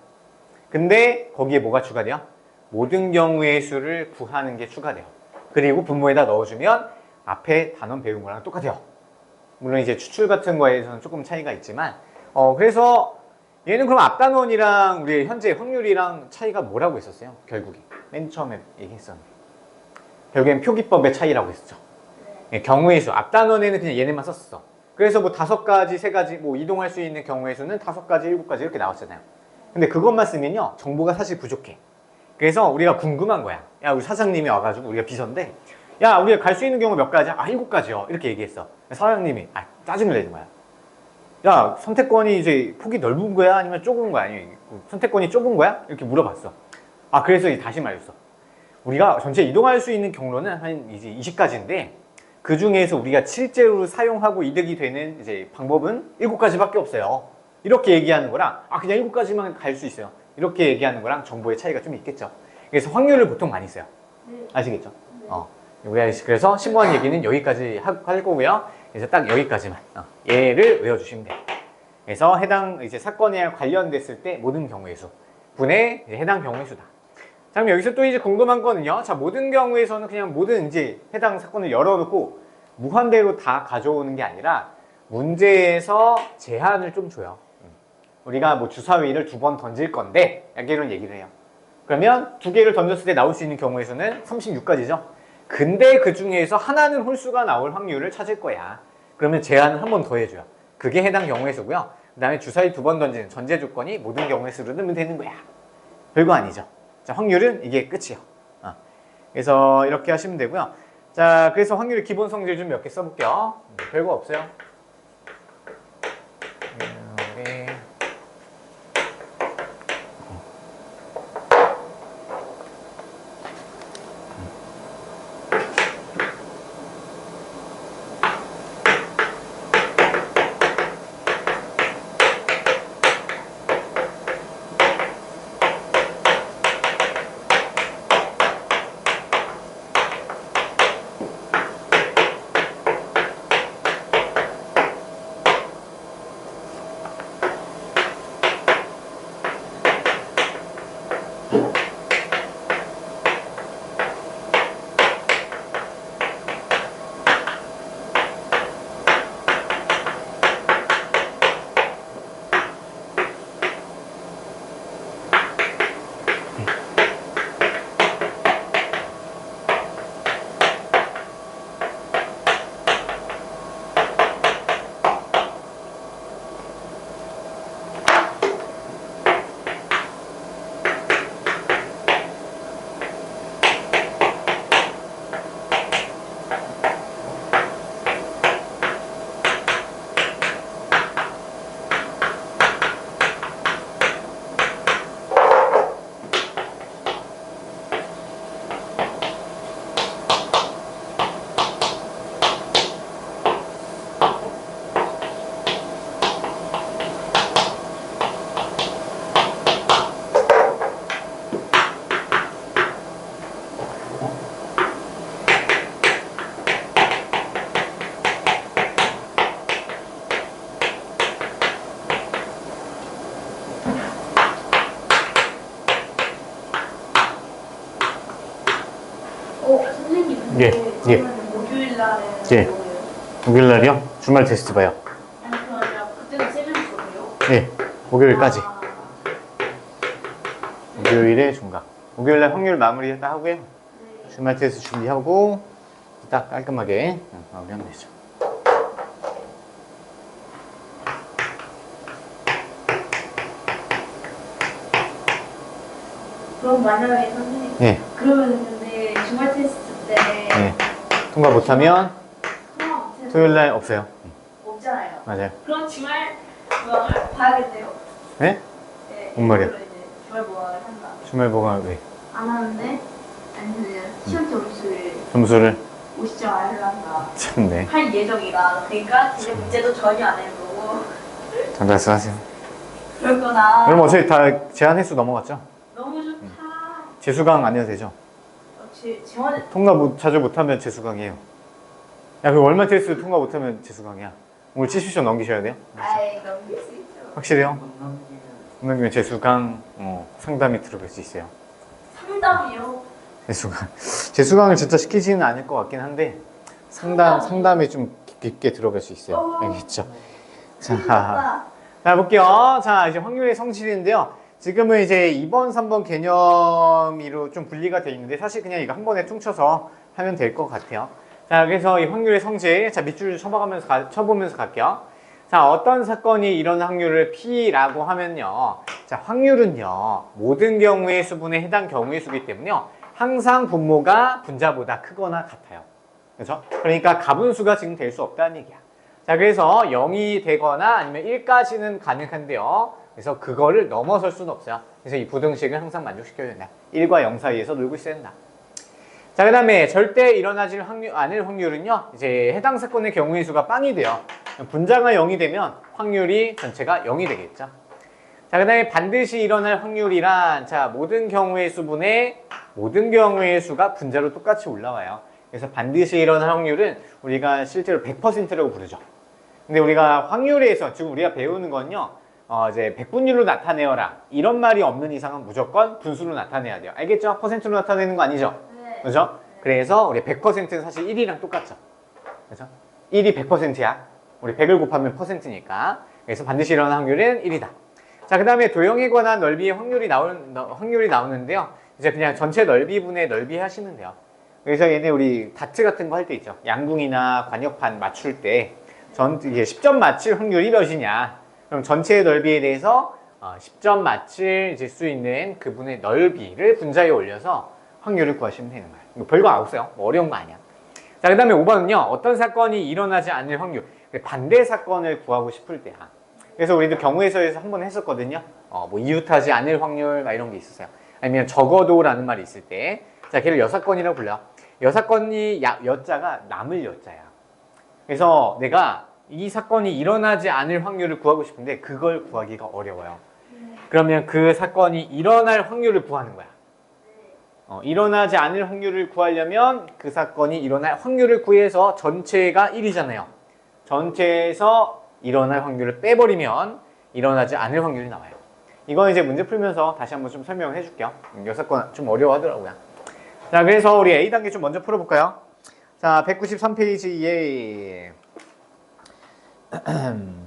[SPEAKER 2] 근데 거기에 뭐가 추가돼요? 모든 경우의 수를 구하는 게 추가돼요. 그리고 분모에다 넣어주면 앞에 단원 배운 거랑 똑같아요. 물론 이제 추출 같은 거에서는 조금 차이가 있지만, 그래서 얘는 그럼 앞단원이랑 우리 현재 확률이랑 차이가 뭐라고 했었어요? 결국에 맨 처음에 얘기했었는데 결국엔 표기법의 차이라고 했었죠. 경우의 수, 앞단원에는 그냥 얘네만 썼어. 그래서 뭐 5가지, 3가지 뭐 이동할 수 있는 경우의 수는 5가지, 7가지 이렇게 나왔잖아요. 근데 그것만 쓰면요 정보가 사실 부족해. 그래서 우리가 궁금한 거야. 야, 우리 사장님이 와가지고 우리가 비서인데 야, 우리가 갈 수 있는 경우 몇 가지야? 아, 7가지요. 이렇게 얘기했어. 사장님이 짜증을 내는 거야. 야, 선택권이 이제 폭이 넓은 거야? 아니면 좁은 거야? 아니면 선택권이 좁은 거야? 이렇게 물어봤어. 아, 그래서 다시 말했어. 우리가 전체 이동할 수 있는 경로는 한 이제 20가지인데 그 중에서 우리가 실제로 사용하고 이득이 되는 이제 방법은 7가지밖에 없어요. 이렇게 얘기하는 거랑 그냥 7가지만 갈 수 있어요. 이렇게 얘기하는 거랑 정보의 차이가 좀 있겠죠. 그래서 확률을 보통 많이 써요. 아시겠죠? 우리가 그래서 신고한 얘기는 여기까지 할 거고요. 그래서 딱 여기까지만 얘를 외워주시면 돼요. 그래서 해당 이제 사건에 관련됐을 때 모든 경우의 수 분의 해당 경우의 수다. 자, 그럼 여기서 또 이제 궁금한 거는요. 자, 모든 경우에서는 그냥 모든 이제 해당 사건을 열어놓고 무한대로 다 가져오는 게 아니라 문제에서 제한을 좀 줘요. 우리가 뭐 주사위를 2번 던질 건데 이런 얘기를 해요. 그러면 2개를 던졌을 때 나올 수 있는 경우의 수는 36가지죠. 근데 그 중에서 하나는 홀수가 나올 확률을 찾을 거야. 그러면 제한을 한 번 더 해줘요. 그게 해당 경우의 수고요. 그 다음에 주사위 2번 던지는 전제 조건이 모든 경우의 수로 넣으면 되는 거야. 별거 아니죠. 자, 확률은 이게 끝이요. 그래서 이렇게 하시면 되고요. 자, 그래서 확률의 기본 성질 좀 몇 개 써볼게요. 별거 없어요.
[SPEAKER 1] 선생님,
[SPEAKER 2] 예, 예.
[SPEAKER 1] 목요일 날에
[SPEAKER 2] 예.
[SPEAKER 1] 뭐예요?
[SPEAKER 2] 목요일 날이요? 주말 테스트 봐요.
[SPEAKER 1] 아니, 그게 아니라 그때는 세면서예요?
[SPEAKER 2] 네, 목요일까지. 목요일에 중간. 목요일 날 확률 마무리 딱 하고요. 주말 테스트 준비하고 딱 깔끔하게 마무리하면 되죠.
[SPEAKER 1] 그럼 만약에 선생님,
[SPEAKER 2] 네.
[SPEAKER 1] 그러면 근데 주말 테스트 때
[SPEAKER 2] 네. 통과 못하면 토요일 날 없어요.
[SPEAKER 1] 없잖아요.
[SPEAKER 2] 맞아요.
[SPEAKER 1] 그럼 주말 보강을 봐야겠네요.
[SPEAKER 2] 네?
[SPEAKER 1] 네,
[SPEAKER 2] 뭔 말이야?
[SPEAKER 1] 이걸로 이제 주말 보강을 한다.
[SPEAKER 2] 주말 보강 왜?
[SPEAKER 1] 안 하는데 아니면 시험 점수를
[SPEAKER 2] 점수를
[SPEAKER 1] 50점 아래로 한다.
[SPEAKER 2] 참네.
[SPEAKER 1] 할 예정이다. 그러니까 이제 문제도 전혀 안 해보고
[SPEAKER 2] 잘 말씀하세요.
[SPEAKER 1] 그렇구나.
[SPEAKER 2] 그럼 어차피 다 제한 횟수 넘어갔죠?
[SPEAKER 1] 너무 좋다.
[SPEAKER 2] 재수강 안 해도 되죠?
[SPEAKER 1] 재원
[SPEAKER 2] 통과 자주 못하면 재수강이에요. 야, 그 월말 테스트 통과 못하면 재수강이야. 오늘 70점 넘기셔야 돼요.
[SPEAKER 1] 아이 넘길 수 있죠.
[SPEAKER 2] 확실해요?
[SPEAKER 3] 못 넘기면
[SPEAKER 2] 못 넘기면 재수강 상담이 들어갈 수 있어요.
[SPEAKER 1] 상담이요.
[SPEAKER 2] 재수강을 진짜 시키지는 않을 것 같긴 한데 상담에 좀 깊게 들어갈 수 있어요. 알겠죠? 자 볼게요. 자, 이제 확률의 성질인데요. 지금은 이제 2번, 3번 개념으로 좀 분리가 돼 있는데 사실 그냥 이거 한 번에 퉁쳐서 하면 될 것 같아요. 자, 그래서 이 확률의 성질, 자, 밑줄 쳐보면서 갈게요. 자, 어떤 사건이 일어날 확률을 P라고 하면요. 자, 확률은요. 모든 경우의 수분에 해당 경우의 수이기 때문에요. 항상 분모가 분자보다 크거나 같아요. 그렇죠? 그러니까 가분수가 지금 될 수 없다는 얘기야. 자, 그래서 0이 되거나 아니면 1까지는 가능한데요. 그래서 그거를 넘어설 수는 없어요. 그래서 이 부등식을 항상 만족시켜야 된다. 1과 0 사이에서 놀고 있어야 된다. 자, 그 다음에 절대 일어나질 않을 확률은요. 이제 해당 사건의 경우의 수가 빵이 돼요. 분자가 0이 되면 확률이 전체가 0이 되겠죠. 자, 그 다음에 반드시 일어날 확률이란 자, 모든 경우의 수분에 모든 경우의 수가 분자로 똑같이 올라와요. 그래서 반드시 일어날 확률은 우리가 실제로 100%라고 부르죠. 근데 우리가 확률에서 지금 우리가 배우는 건요. 이제 백분율로 나타내어라. 이런 말이 없는 이상은 무조건 분수로 나타내야 돼요. 알겠죠? 퍼센트로 나타내는 거 아니죠?
[SPEAKER 1] 네.
[SPEAKER 2] 그죠? 그래서 우리 100%는 사실 1이랑 똑같죠. 그죠? 1이 100%야. 우리 100을 곱하면 %니까. 그래서 반드시 일어날 확률은 1이다. 자, 그 다음에 도형에 관한 넓이의 확률이 나오는데요. 이제 그냥 전체 넓이분의 넓이 하시면 돼요. 그래서 얘네 우리 다트 같은 거 할 때 있죠. 양궁이나 관역판 맞출 때 이게 10점 맞힐 확률이 몇이냐. 그럼 전체의 넓이에 대해서 10점 맞힐 수 있는 그분의 넓이를 분자에 올려서 확률을 구하시면 되는 거예요. 뭐 별거 없어요. 뭐 어려운 거 아니야. 자, 그 다음에 5번은요. 어떤 사건이 일어나지 않을 확률. 반대 사건을 구하고 싶을 때야. 그래서 우리도 경우에서에서 한 번 했었거든요. 뭐 이웃하지 않을 확률 막 이런 게 있었어요. 아니면 적어도라는 말이 있을 때. 자, 걔를 여사건이라고 불러. 여사건이 여자가 남을 여자야. 그래서 내가 이 사건이 일어나지 않을 확률을 구하고 싶은데 그걸 구하기가 어려워요. 그러면 그 사건이 일어날 확률을 구하는 거야. 일어나지 않을 확률을 구하려면 그 사건이 일어날 확률을 구해서 전체가 1이잖아요. 전체에서 일어날 확률을 빼버리면 일어나지 않을 확률이 나와요. 이건 이제 문제 풀면서 다시 한번 좀 설명을 해줄게요. 이 사건 좀 어려워하더라고요. 자, 그래서 우리 A단계 좀 먼저 풀어볼까요? 자, 193페이지에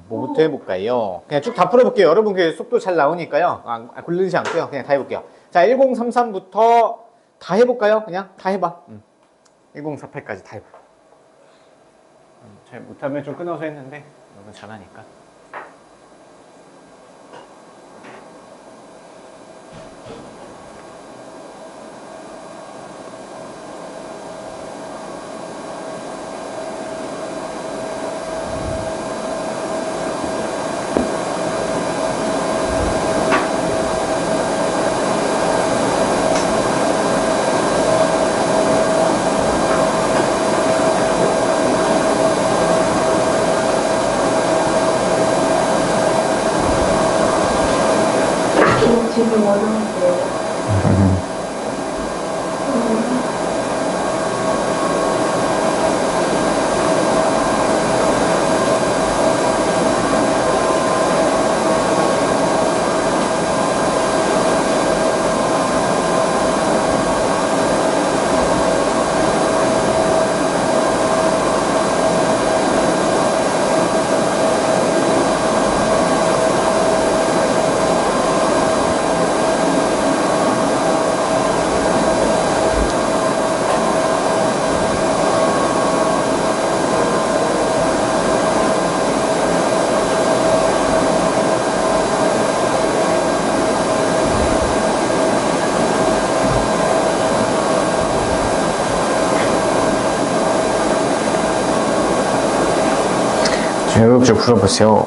[SPEAKER 2] 뭐부터 해볼까요? 그냥 쭉 다 풀어볼게요. 여러분 그 속도 잘 나오니까요. 굴르지 않고요. 그냥 다 해볼게요. 자, 1033부터 다 해볼까요? 그냥 다 해봐. 1048까지 다 해봐. 잘 못하면 좀 끊어서 했는데 너무 잘하니까.
[SPEAKER 1] 되게 어려운데.
[SPEAKER 2] 좀 풀어보세요.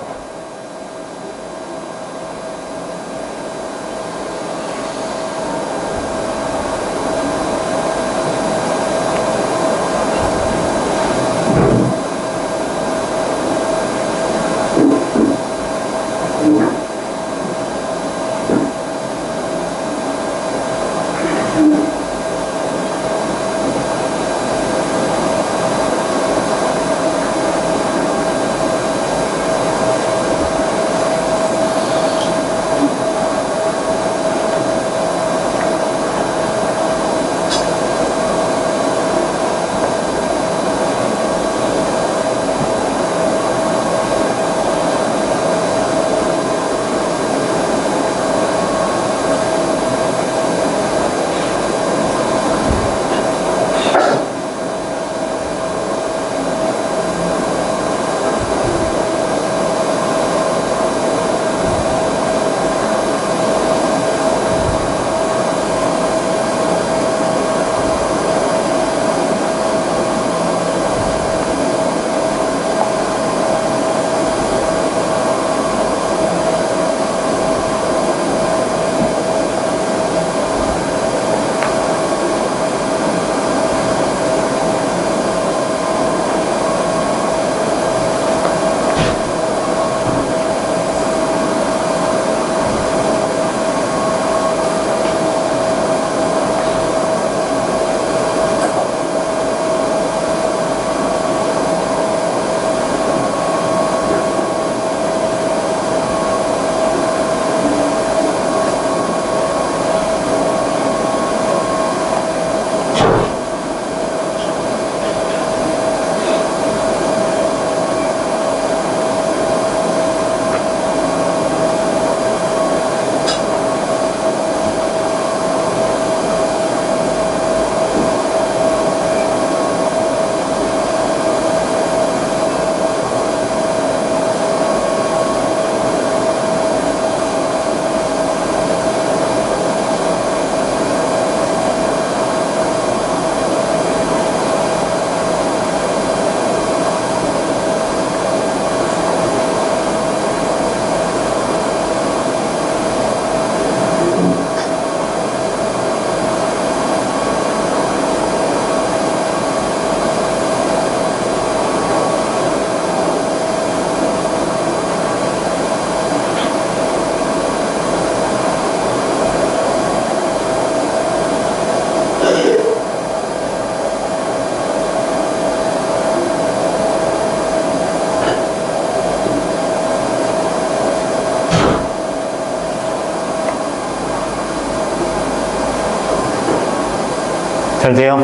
[SPEAKER 2] 잘 돼요?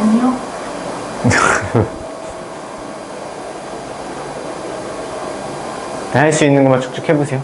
[SPEAKER 1] 아니요.
[SPEAKER 2] 할 수 있는 것만 쭉쭉 해보세요.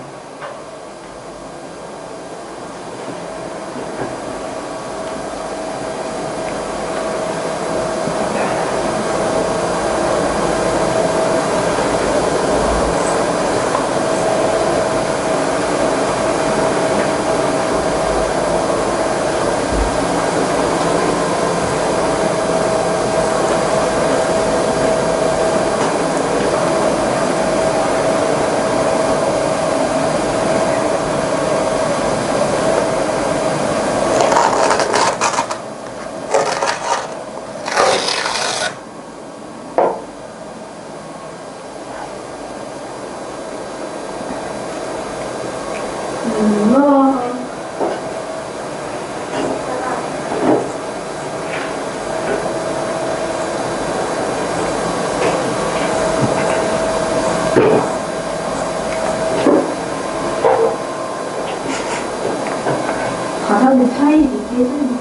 [SPEAKER 1] 바닥에 타일이 깨지는데.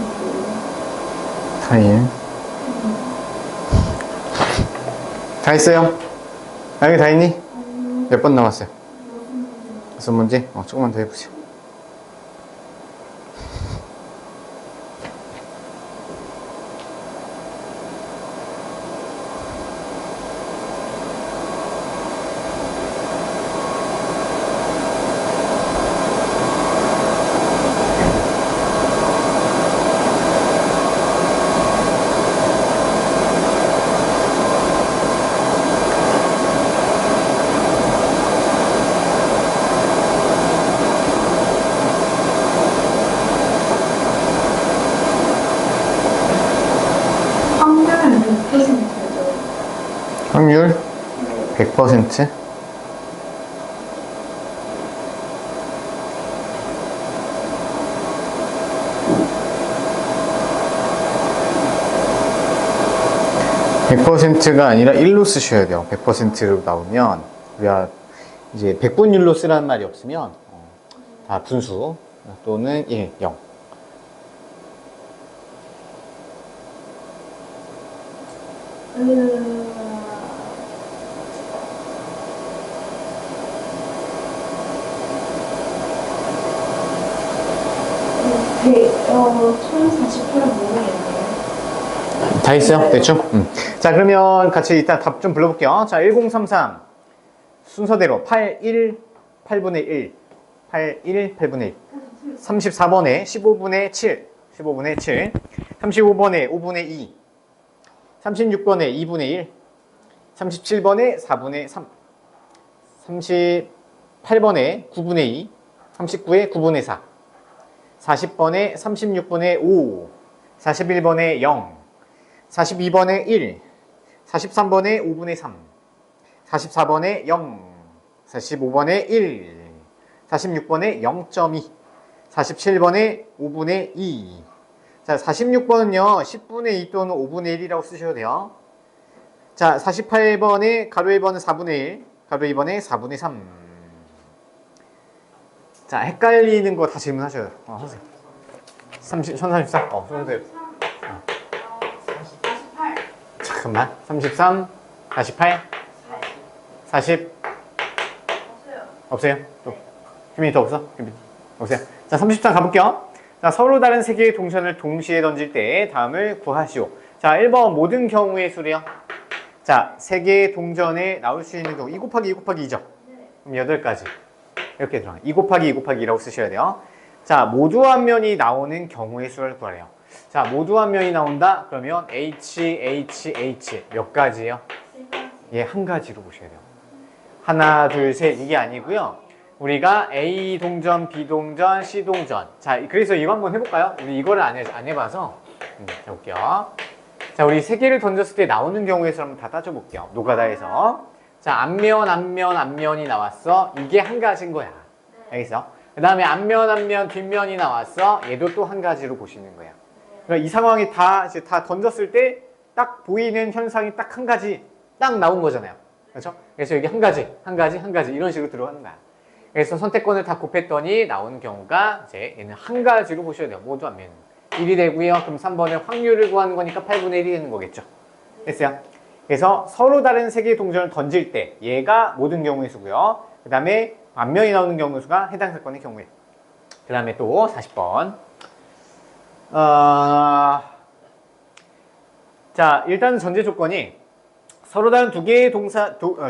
[SPEAKER 2] 타일. 다 했어요? 여기 다 했니? 몇 번 남았어요? 6문제? 조금만 더 해보세요.
[SPEAKER 1] 확률은 100%죠.
[SPEAKER 2] 확률 100%? (100%가) 아니라 1로 쓰셔야 돼요. 100%로 나오면 우리가 이제 백분율로 쓰라는 말이 없으면 다 분수 또는 1, 0.
[SPEAKER 1] 네, 1048은 모르겠네요.
[SPEAKER 2] 다 있어요? 대충? 자, 그러면 같이 일단 답 좀 불러볼게요. 자, 1033. 순서대로 81, 8분의 1, 81, 8분의 1. 34번에 15분의 7, 15분의 7. 35번에 5분의 2. 36번에 2분의 1. 37번에 4분의 3. 38번에 9분의 2. 39에 9분의 4. 40번에 36분의 5. 41번에 0. 42번에 1. 43번에 5분의 3. 44번에 0. 45번에 1. 46번에 0.2. 47번에 5분의 2. 자, 46번은요, 10분의 2 또는 5분의 1이라고 쓰셔도 돼요. 자, 48번에 가로 1번은 4분의 1, 가로 2번에 4분의 3. 자, 헷갈리는 거 다 질문하셔요. 하세요. 1034? 손들.
[SPEAKER 1] 48.
[SPEAKER 2] 잠깐만. 33, 48, 40.
[SPEAKER 1] 없어요.
[SPEAKER 2] 없어요? 또. 규민이 더 없어? 규민. 없어요? 자, 33 가볼게요. 자, 서로 다른 세 개의 동전을 동시에 던질 때 다음을 구하시오. 자, 1번 모든 경우의 수래요. 자, 세 개의 동전에 나올 수 있는 경우 2 곱하기 2 곱하기 2죠? 그럼 8가지. 이렇게 들어가요. 2 곱하기 2 곱하기 2라고 쓰셔야 돼요. 자, 모두 한 면이 나오는 경우의 수를 구하래요. 자, 모두 한 면이 나온다? 그러면 H 몇 가지예요? 예, 한 가지로 보셔야 돼요. 하나, 둘, 셋 이게 아니고요. 우리가 A 동전, B 동전, C 동전. 자, 그래서 이거 한번 해볼까요? 우리 이거를 안 해봐서. 자, 볼게요. 자, 우리 세 개를 던졌을 때 나오는 경우의 수를 한번 다 따져볼게요. 노가다에서. 자, 앞면이 나왔어. 이게 한 가지인 거야. 알겠어? 그 다음에 앞면, 뒷면이 나왔어. 얘도 또 한 가지로 보시는 거야. 그러니까 이 상황이 이제 다 던졌을 때 딱 보이는 현상이 딱 한 가지 딱 나온 거잖아요. 그렇죠? 그래서 여기 한 가지 이런 식으로 들어가는 거야. 그래서 선택권을 다 곱했더니 나오는 경우가 이제 얘는 한 가지로 보셔야 돼요. 모두 앞면. 1이 되고요. 그럼 3번은 확률을 구하는 거니까 8분의 1이 되는 거겠죠. 됐어요? 그래서 서로 다른 세 개의 동전을 던질 때 얘가 모든 경우의 수고요. 그 다음에 반면이 나오는 경우의 수가 해당 사건의 경우에. 그 다음에 또 40번. 자, 일단 전제 조건이 서로 다른 두 개의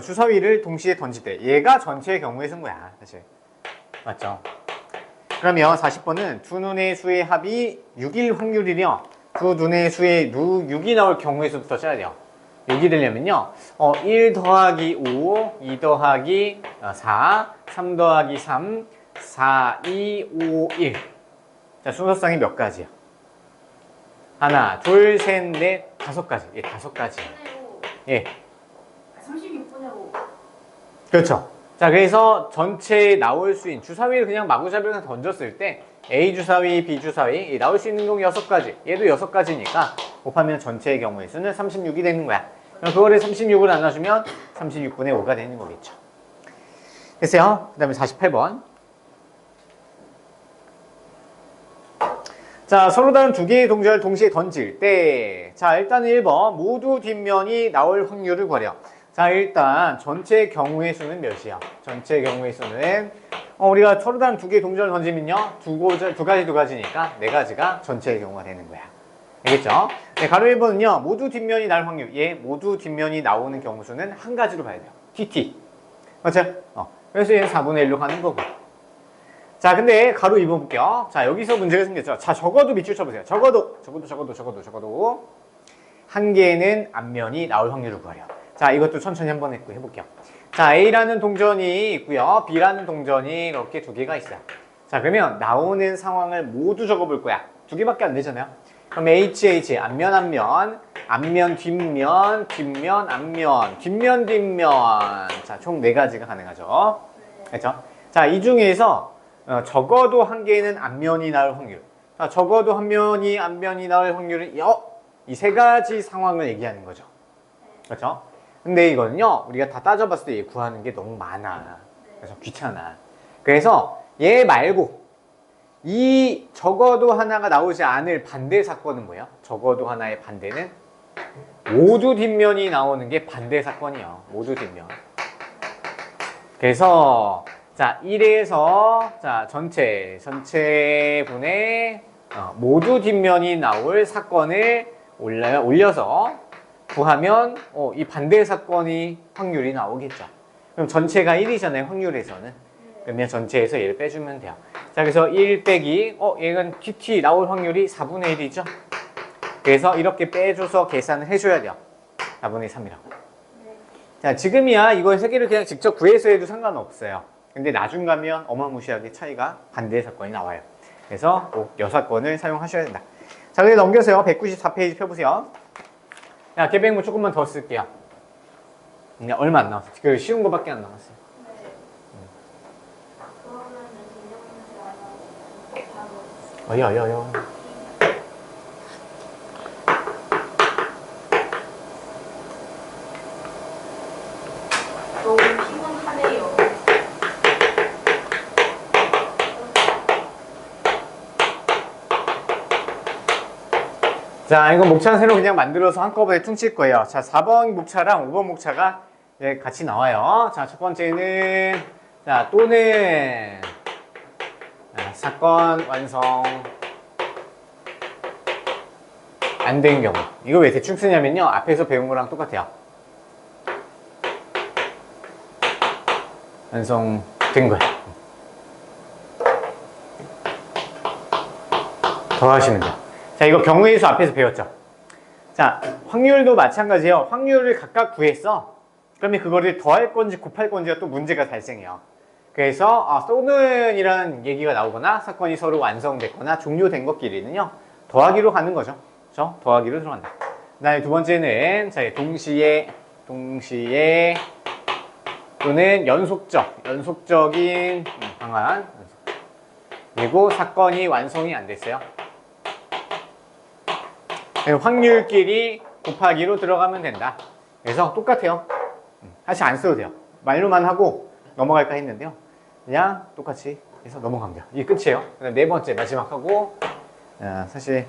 [SPEAKER 2] 주사위를 동시에 던질 때 얘가 전체의 경우의 수인 거야, 사실. 맞죠? 그러면 40번은 두 눈의 수의 합이 6일 확률이며 두 눈의 수의 6이 나올 경우의 수부터 짜야 돼요. 6이 되려면요 1 더하기 5, 2 더하기 4, 3 더하기 3, 4, 2, 5, 1. 자, 순서상이 몇 가지야? 하나, 둘, 셋, 넷, 5가지. 예, 5가지. 예.
[SPEAKER 1] 36분의 5.
[SPEAKER 2] 그렇죠. 자, 그래서 전체에 나올 수 있는 주사위를 그냥 마구잡이로 그냥 던졌을 때 A 주사위, B 주사위 나올 수 있는 경우 6가지. 얘도 6가지니까 곱하면 전체의 경우의 수는 36이 되는 거야. 그럼 그거를 36으로 나눠주면 36분의 5가 되는 거겠죠. 됐어요? 그 다음에 48번. 자, 서로 다른 두 개의 동전을 동시에 던질 때, 자, 일단 1번 모두 뒷면이 나올 확률을 구하려. 자, 일단 전체 경우의 수는 몇이야? 전체 경우의 수는 우리가 서로 다른 두 개의 동전을 던지면요 두 가지니까 4가지가 전체의 경우가 되는 거야. 알겠죠? 네, 가로 1번은요 모두 뒷면이 나올 확률. 얘 모두 뒷면이 나오는 경우 수는 한 가지로 봐야 돼요. TT. 맞죠? 그래서 얘는 4분의 1로 가는 거고. 자, 근데 가로 2번 볼게요. 자, 여기서 문제가 생겼죠. 자, 적어도 밑줄 쳐보세요. 적어도 한 개는 앞면이 나올 확률을 구하려. 자, 이것도 천천히 한번 해볼게요. 자, A라는 동전이 있고요. B라는 동전이 이렇게 2개가 있어요. 자, 그러면 나오는 상황을 모두 적어볼 거야. 2개밖에 안 되잖아요. 그럼 HH, 앞면, 뒷면, 앞면, 뒷면. 자, 총 4가지가 가능하죠. 그렇죠? 자, 이 중에서 적어도 한 개는 앞면이 나올 확률. 자, 적어도 한 면이 앞면이 나올 확률은 이 3가지 상황을 얘기하는 거죠. 그렇죠? 근데 이거는요 우리가 다 따져봤을 때 얘 구하는 게 너무 많아. 그래서 귀찮아. 그래서 얘 말고 이 적어도 하나가 나오지 않을 반대 사건은 뭐예요? 적어도 하나의 반대는 모두 뒷면이 나오는 게 반대 사건이에요. 모두 뒷면. 그래서 자 1에서 자 전체분의 모두 뒷면이 나올 사건을 올려서 구하면 이 반대 사건이 확률이 나오겠죠. 그럼 전체가 1이잖아요. 확률에서는. 그러면 전체에서 얘를 빼주면 돼요. 자, 그래서 1 빼기 얘는 TT 나올 확률이 4분의 1이죠. 그래서 이렇게 빼줘서 계산을 해줘야 돼요. 4분의 3이라고. 자, 지금이야 이거 3개를 그냥 직접 구해서 해도 상관없어요. 근데 나중 가면 어마무시하게 차이가 반대 사건이 나와요. 그래서 꼭 여사건을 사용하셔야 된다. 자, 그래 넘겨서요. 194페이지 펴보세요. 야, 계백문 조금만 더 쓸게요. 얼마 안 남았어. 그 쉬운 거밖에 안 남았어요. 어여여여.
[SPEAKER 1] 너무 피곤하네요.
[SPEAKER 2] 자, 이거 목차는 새로 그냥 만들어서 한꺼번에 퉁칠 거예요. 자, 4번 목차랑 5번 목차가 같이 나와요. 자, 첫 번째는 자, 또는 사건 완성 안 된 경우. 이거 왜 대충 쓰냐면요. 앞에서 배운 거랑 똑같아요. 완성된 거예요. 더 하시면 돼요. 자, 이거 경우의 수 앞에서 배웠죠. 자, 확률도 마찬가지예요. 확률을 각각 구했어. 그러면 그거를 더할 건지 곱할 건지가 또 문제가 발생해요. 그래서 또는 이라는 얘기가 나오거나 사건이 서로 완성됐거나 종료된 것끼리는요 더하기로 가는 거죠. 그렇죠? 더하기로 들어간다. 그 다음에 두 번째는 자, 동시에 또는 연속적인 방안. 그리고 사건이 완성이 안 됐어요. 확률끼리 곱하기로 들어가면 된다. 그래서 똑같아요. 사실 안 써도 돼요. 말로만 하고 넘어갈까 했는데요. 그냥 똑같이 해서 넘어가면 돼요. 이게 끝이에요. 그다음 네 번째 마지막 하고 사실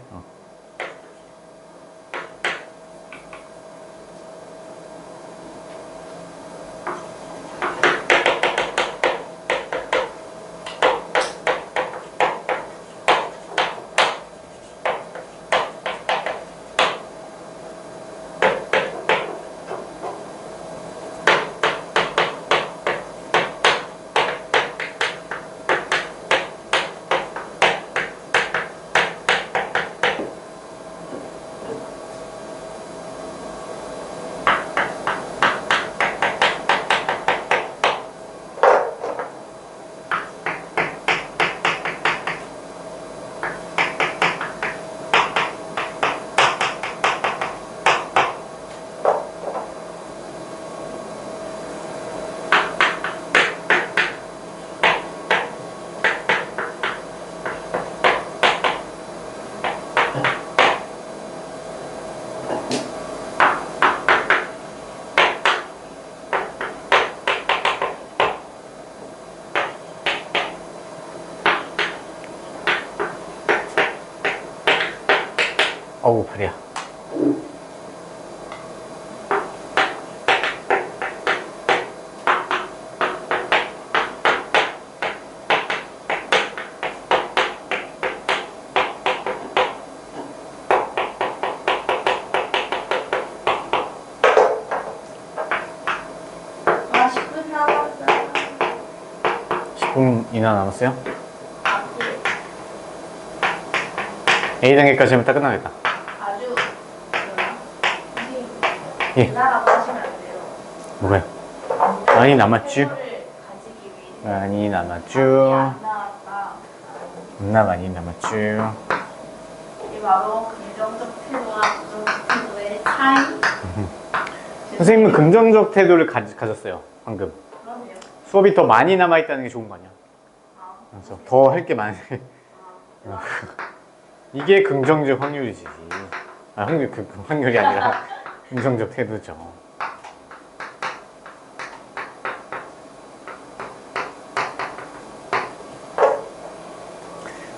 [SPEAKER 2] 어우 발이야.
[SPEAKER 1] 아, 10분 남았어.
[SPEAKER 2] 10분이나 남았어요? A 단계까지 하면 딱 끝나겠다.
[SPEAKER 1] 아주 선생님,
[SPEAKER 2] 예.
[SPEAKER 1] 대단하고 하시면 안 돼요.
[SPEAKER 2] 뭐가요? 많이 남았지?
[SPEAKER 1] 태도를 가지기 위해
[SPEAKER 2] 많이 남았죠?
[SPEAKER 1] 안 나왔다.
[SPEAKER 2] 겁나 많이 남았죠?
[SPEAKER 1] 이게 바로 긍정적 태도와 부정적 태도의 차이.
[SPEAKER 2] 선생님은 긍정적 태도를 가졌어요 방금.
[SPEAKER 1] 그러네요.
[SPEAKER 2] 수업이 더 많이 남아있다는 게 좋은 거 아니야?
[SPEAKER 1] 아,
[SPEAKER 2] 그래서 더 할 게 많아.
[SPEAKER 1] 아,
[SPEAKER 2] 이게 긍정적 확률이지. 확률, 그 확률이 아니라 긍정적 태도죠.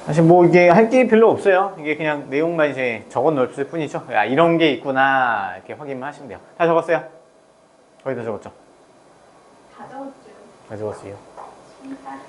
[SPEAKER 2] 사실 뭐 이게 할 게 별로 없어요. 이게 그냥 내용만 이제 적어 놓을 뿐이죠. 야, 이런 게 있구나 이렇게 확인만 하시면 돼요. 다 적었어요? 거의 다 적었죠?
[SPEAKER 1] 다 적었죠.
[SPEAKER 2] 다 적었어요.
[SPEAKER 1] 신기하네.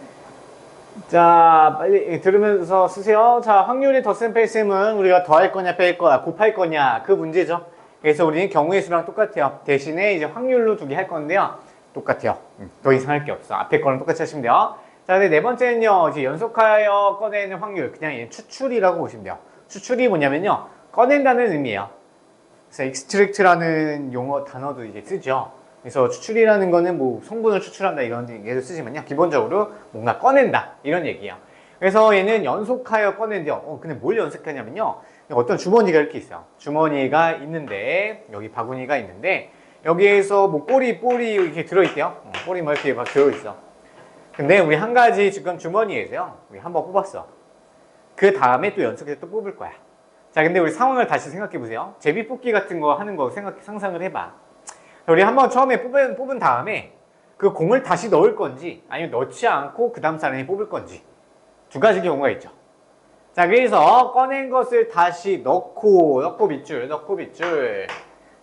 [SPEAKER 2] 자, 빨리 들으면서 쓰세요. 자, 확률이 덧셈 뺄셈은 우리가 더할 거냐 뺄 거냐 곱할 거냐 그 문제죠. 그래서 우리는 경우의 수랑 똑같아요. 대신에 이제 확률로 두 개 할 건데요. 똑같아요. 더 이상 할 게 없어. 앞에 거랑 똑같이 하시면 돼요. 자, 근데 네 번째는요. 이제 연속하여 꺼내는 확률. 그냥 얘는 추출이라고 보시면 돼요. 추출이 뭐냐면요. 꺼낸다는 의미예요. 그래서 extract라는 용어 단어도 이제 쓰죠. 그래서 추출이라는 거는 뭐 성분을 추출한다 이런 얘기도 쓰지만요. 기본적으로 뭔가 꺼낸다 이런 얘기예요. 그래서 얘는 연속하여 꺼낸대요. 근데 뭘 연속하냐면요. 어떤 주머니가 이렇게 있어요. 주머니가 있는데 여기 바구니가 있는데 여기에서 뭐 볼이 이렇게 들어있대요. 볼이 막 이렇게 막 들어있어. 근데 우리 한 가지 지금 주머니에서요. 우리 한번 뽑았어. 그 다음에 또 연속해서 또 뽑을 거야. 자, 근데 우리 상황을 다시 생각해 보세요. 제비 뽑기 같은 거 하는 거 상상을 해봐. 우리 한번 처음에 뽑은 다음에 그 공을 다시 넣을 건지 아니면 넣지 않고 그 다음 사람이 뽑을 건지 두 가지 경우가 있죠. 자, 그래서 꺼낸 것을 다시 넣고 밑줄.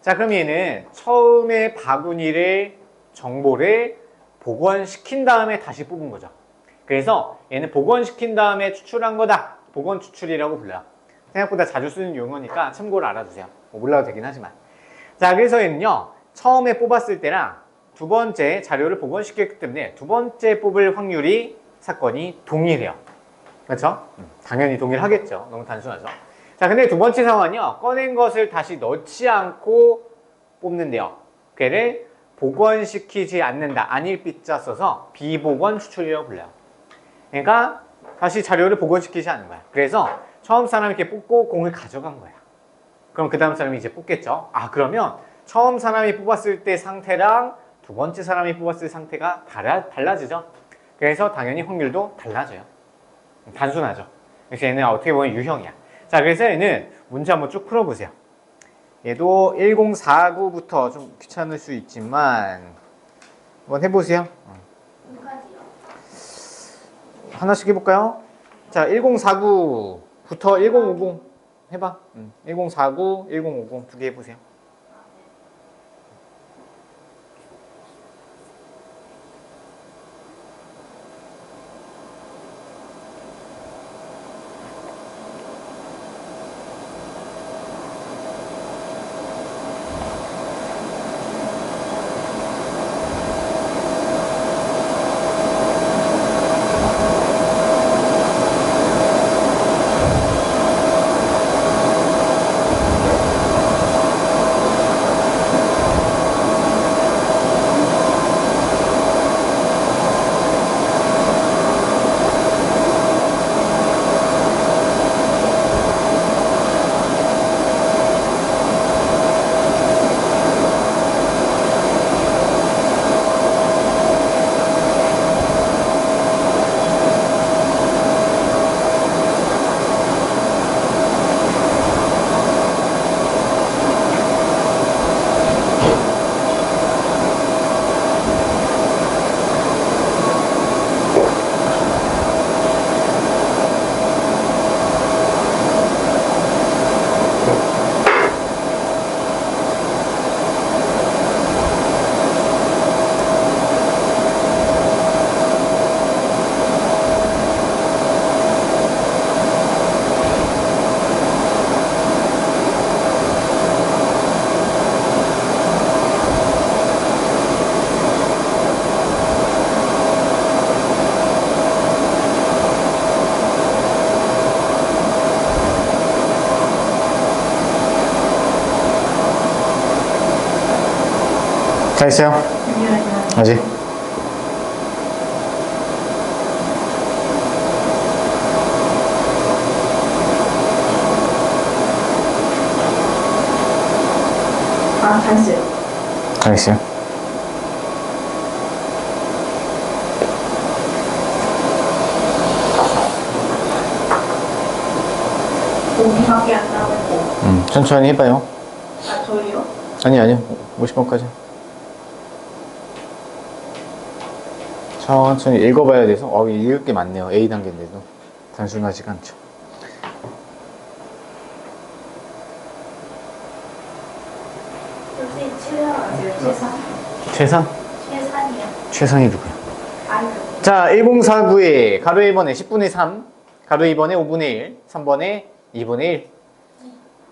[SPEAKER 2] 자, 그럼 얘는 처음에 바구니를 정보를 복원시킨 다음에 다시 뽑은 거죠. 그래서 얘는 복원시킨 다음에 추출한 거다. 복원 추출이라고 불러요. 생각보다 자주 쓰는 용어니까 참고를 알아두세요. 뭐 몰라도 되긴 하지만. 자, 그래서 얘는요. 처음에 뽑았을 때랑 두 번째 자료를 복원시켰기 때문에 두 번째 뽑을 확률이 사건이 동일해요. 그렇죠? 당연히 동일하겠죠. 너무 단순하죠. 자, 근데 두 번째 상황은요. 꺼낸 것을 다시 넣지 않고 뽑는데요. 걔를 복원시키지 않는다. 안일비자 써서 비복원 추출이라고 불러요. 그러니까 다시 자료를 복원시키지 않는 거야. 그래서 처음 사람이 이렇게 뽑고 공을 가져간 거야. 그럼 그 다음 사람이 이제 뽑겠죠. 그러면 처음 사람이 뽑았을 때 상태랑 두 번째 사람이 뽑았을 때 상태가 달라지죠. 그래서 당연히 확률도 달라져요. 단순하죠. 그래서 얘는 어떻게 보면 유형이야. 자, 그래서 얘는 문제 한번 쭉 풀어보세요. 얘도 1049부터 좀 귀찮을 수 있지만 한번 해보세요.
[SPEAKER 1] 끝까지요.
[SPEAKER 2] 하나씩 해볼까요? 자, 1049 부터 1050 해봐. 1049, 1050 두 개 해보세요. 다 했어요? 아직?
[SPEAKER 1] 아, 다 했어요.
[SPEAKER 2] 다 했어요?
[SPEAKER 1] 고기밖에 안 나오고.
[SPEAKER 2] 천천히 해봐요.
[SPEAKER 1] 아, 저희요?
[SPEAKER 2] 아니요. 50번까지. 천천히 읽어봐야 돼서 읽을 게 많네요. A 단계인데도 단순하지가 않죠.
[SPEAKER 1] 선생님, 최상 아세요? 최상?
[SPEAKER 2] 최상?
[SPEAKER 1] 최상이요.
[SPEAKER 2] 최상이 누구야?
[SPEAKER 1] 아이고.
[SPEAKER 2] 자, 1049에 가로 1번에 10분의 3, 가로 2번에 5분의 1, 3번에 2분의 1.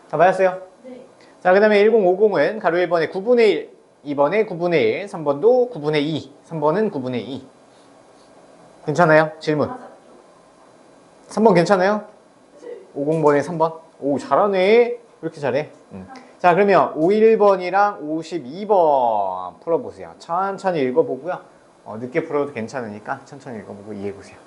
[SPEAKER 2] 다 맞았어요?
[SPEAKER 1] 네.
[SPEAKER 2] 자, 그 다음에 1050은 가로 1번에 9분의 1, 2번에 9분의 1, 3번도 9분의 2, 3번은 9분의 2. 괜찮아요? 질문.
[SPEAKER 1] 맞았죠.
[SPEAKER 2] 3번 괜찮아요? 50번에 3번? 오, 잘하네. 왜 이렇게 잘해? 자, 그러면 51번이랑 52번 풀어보세요. 천천히 읽어보고요. 늦게 풀어도 괜찮으니까 천천히 읽어보고 이해해보세요.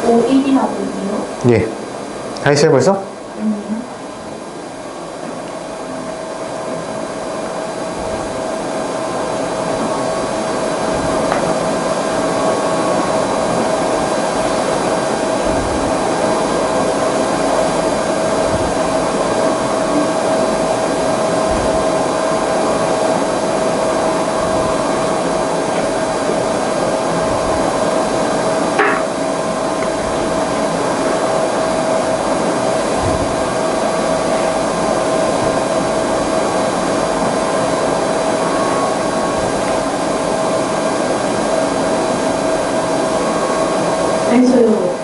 [SPEAKER 1] 오, 1이나 5이요?
[SPEAKER 2] 예. 다 했어요 벌써?
[SPEAKER 1] 했어요.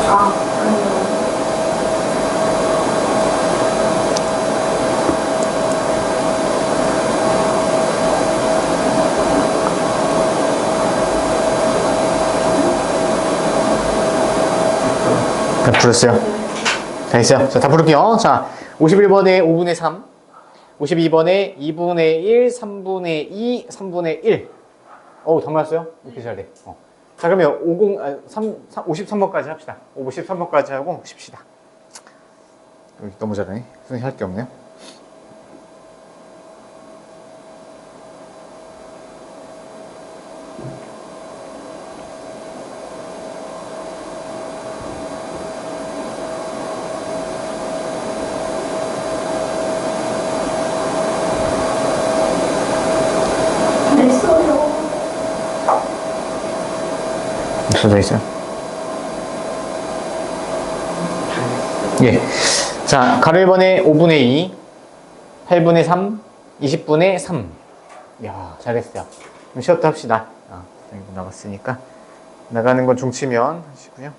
[SPEAKER 1] 아, 아니요.
[SPEAKER 2] 다 풀었어요? 다 했어요? 자, 다 풀을게요. 자, 51번에 5분의 3, 52번에 2분의 1, 3분의 2, 3분의 1. 더 맞았어요? 이렇게 잘해. 자, 그러면 53번까지 합시다. 53번까지 하고 쉽시다. 여기 너무 잘하네. 선생님 할 게 없네요.
[SPEAKER 1] 됐어요.
[SPEAKER 2] 써져 있어요? 예. 자, 가로 1번에 5분의 2, 8분의 3, 20분의 3. 이야, 잘했어요. 그럼 쉬었다 합시다. 선생님 나갔으니까. 나가는 건 종치면 하시고요.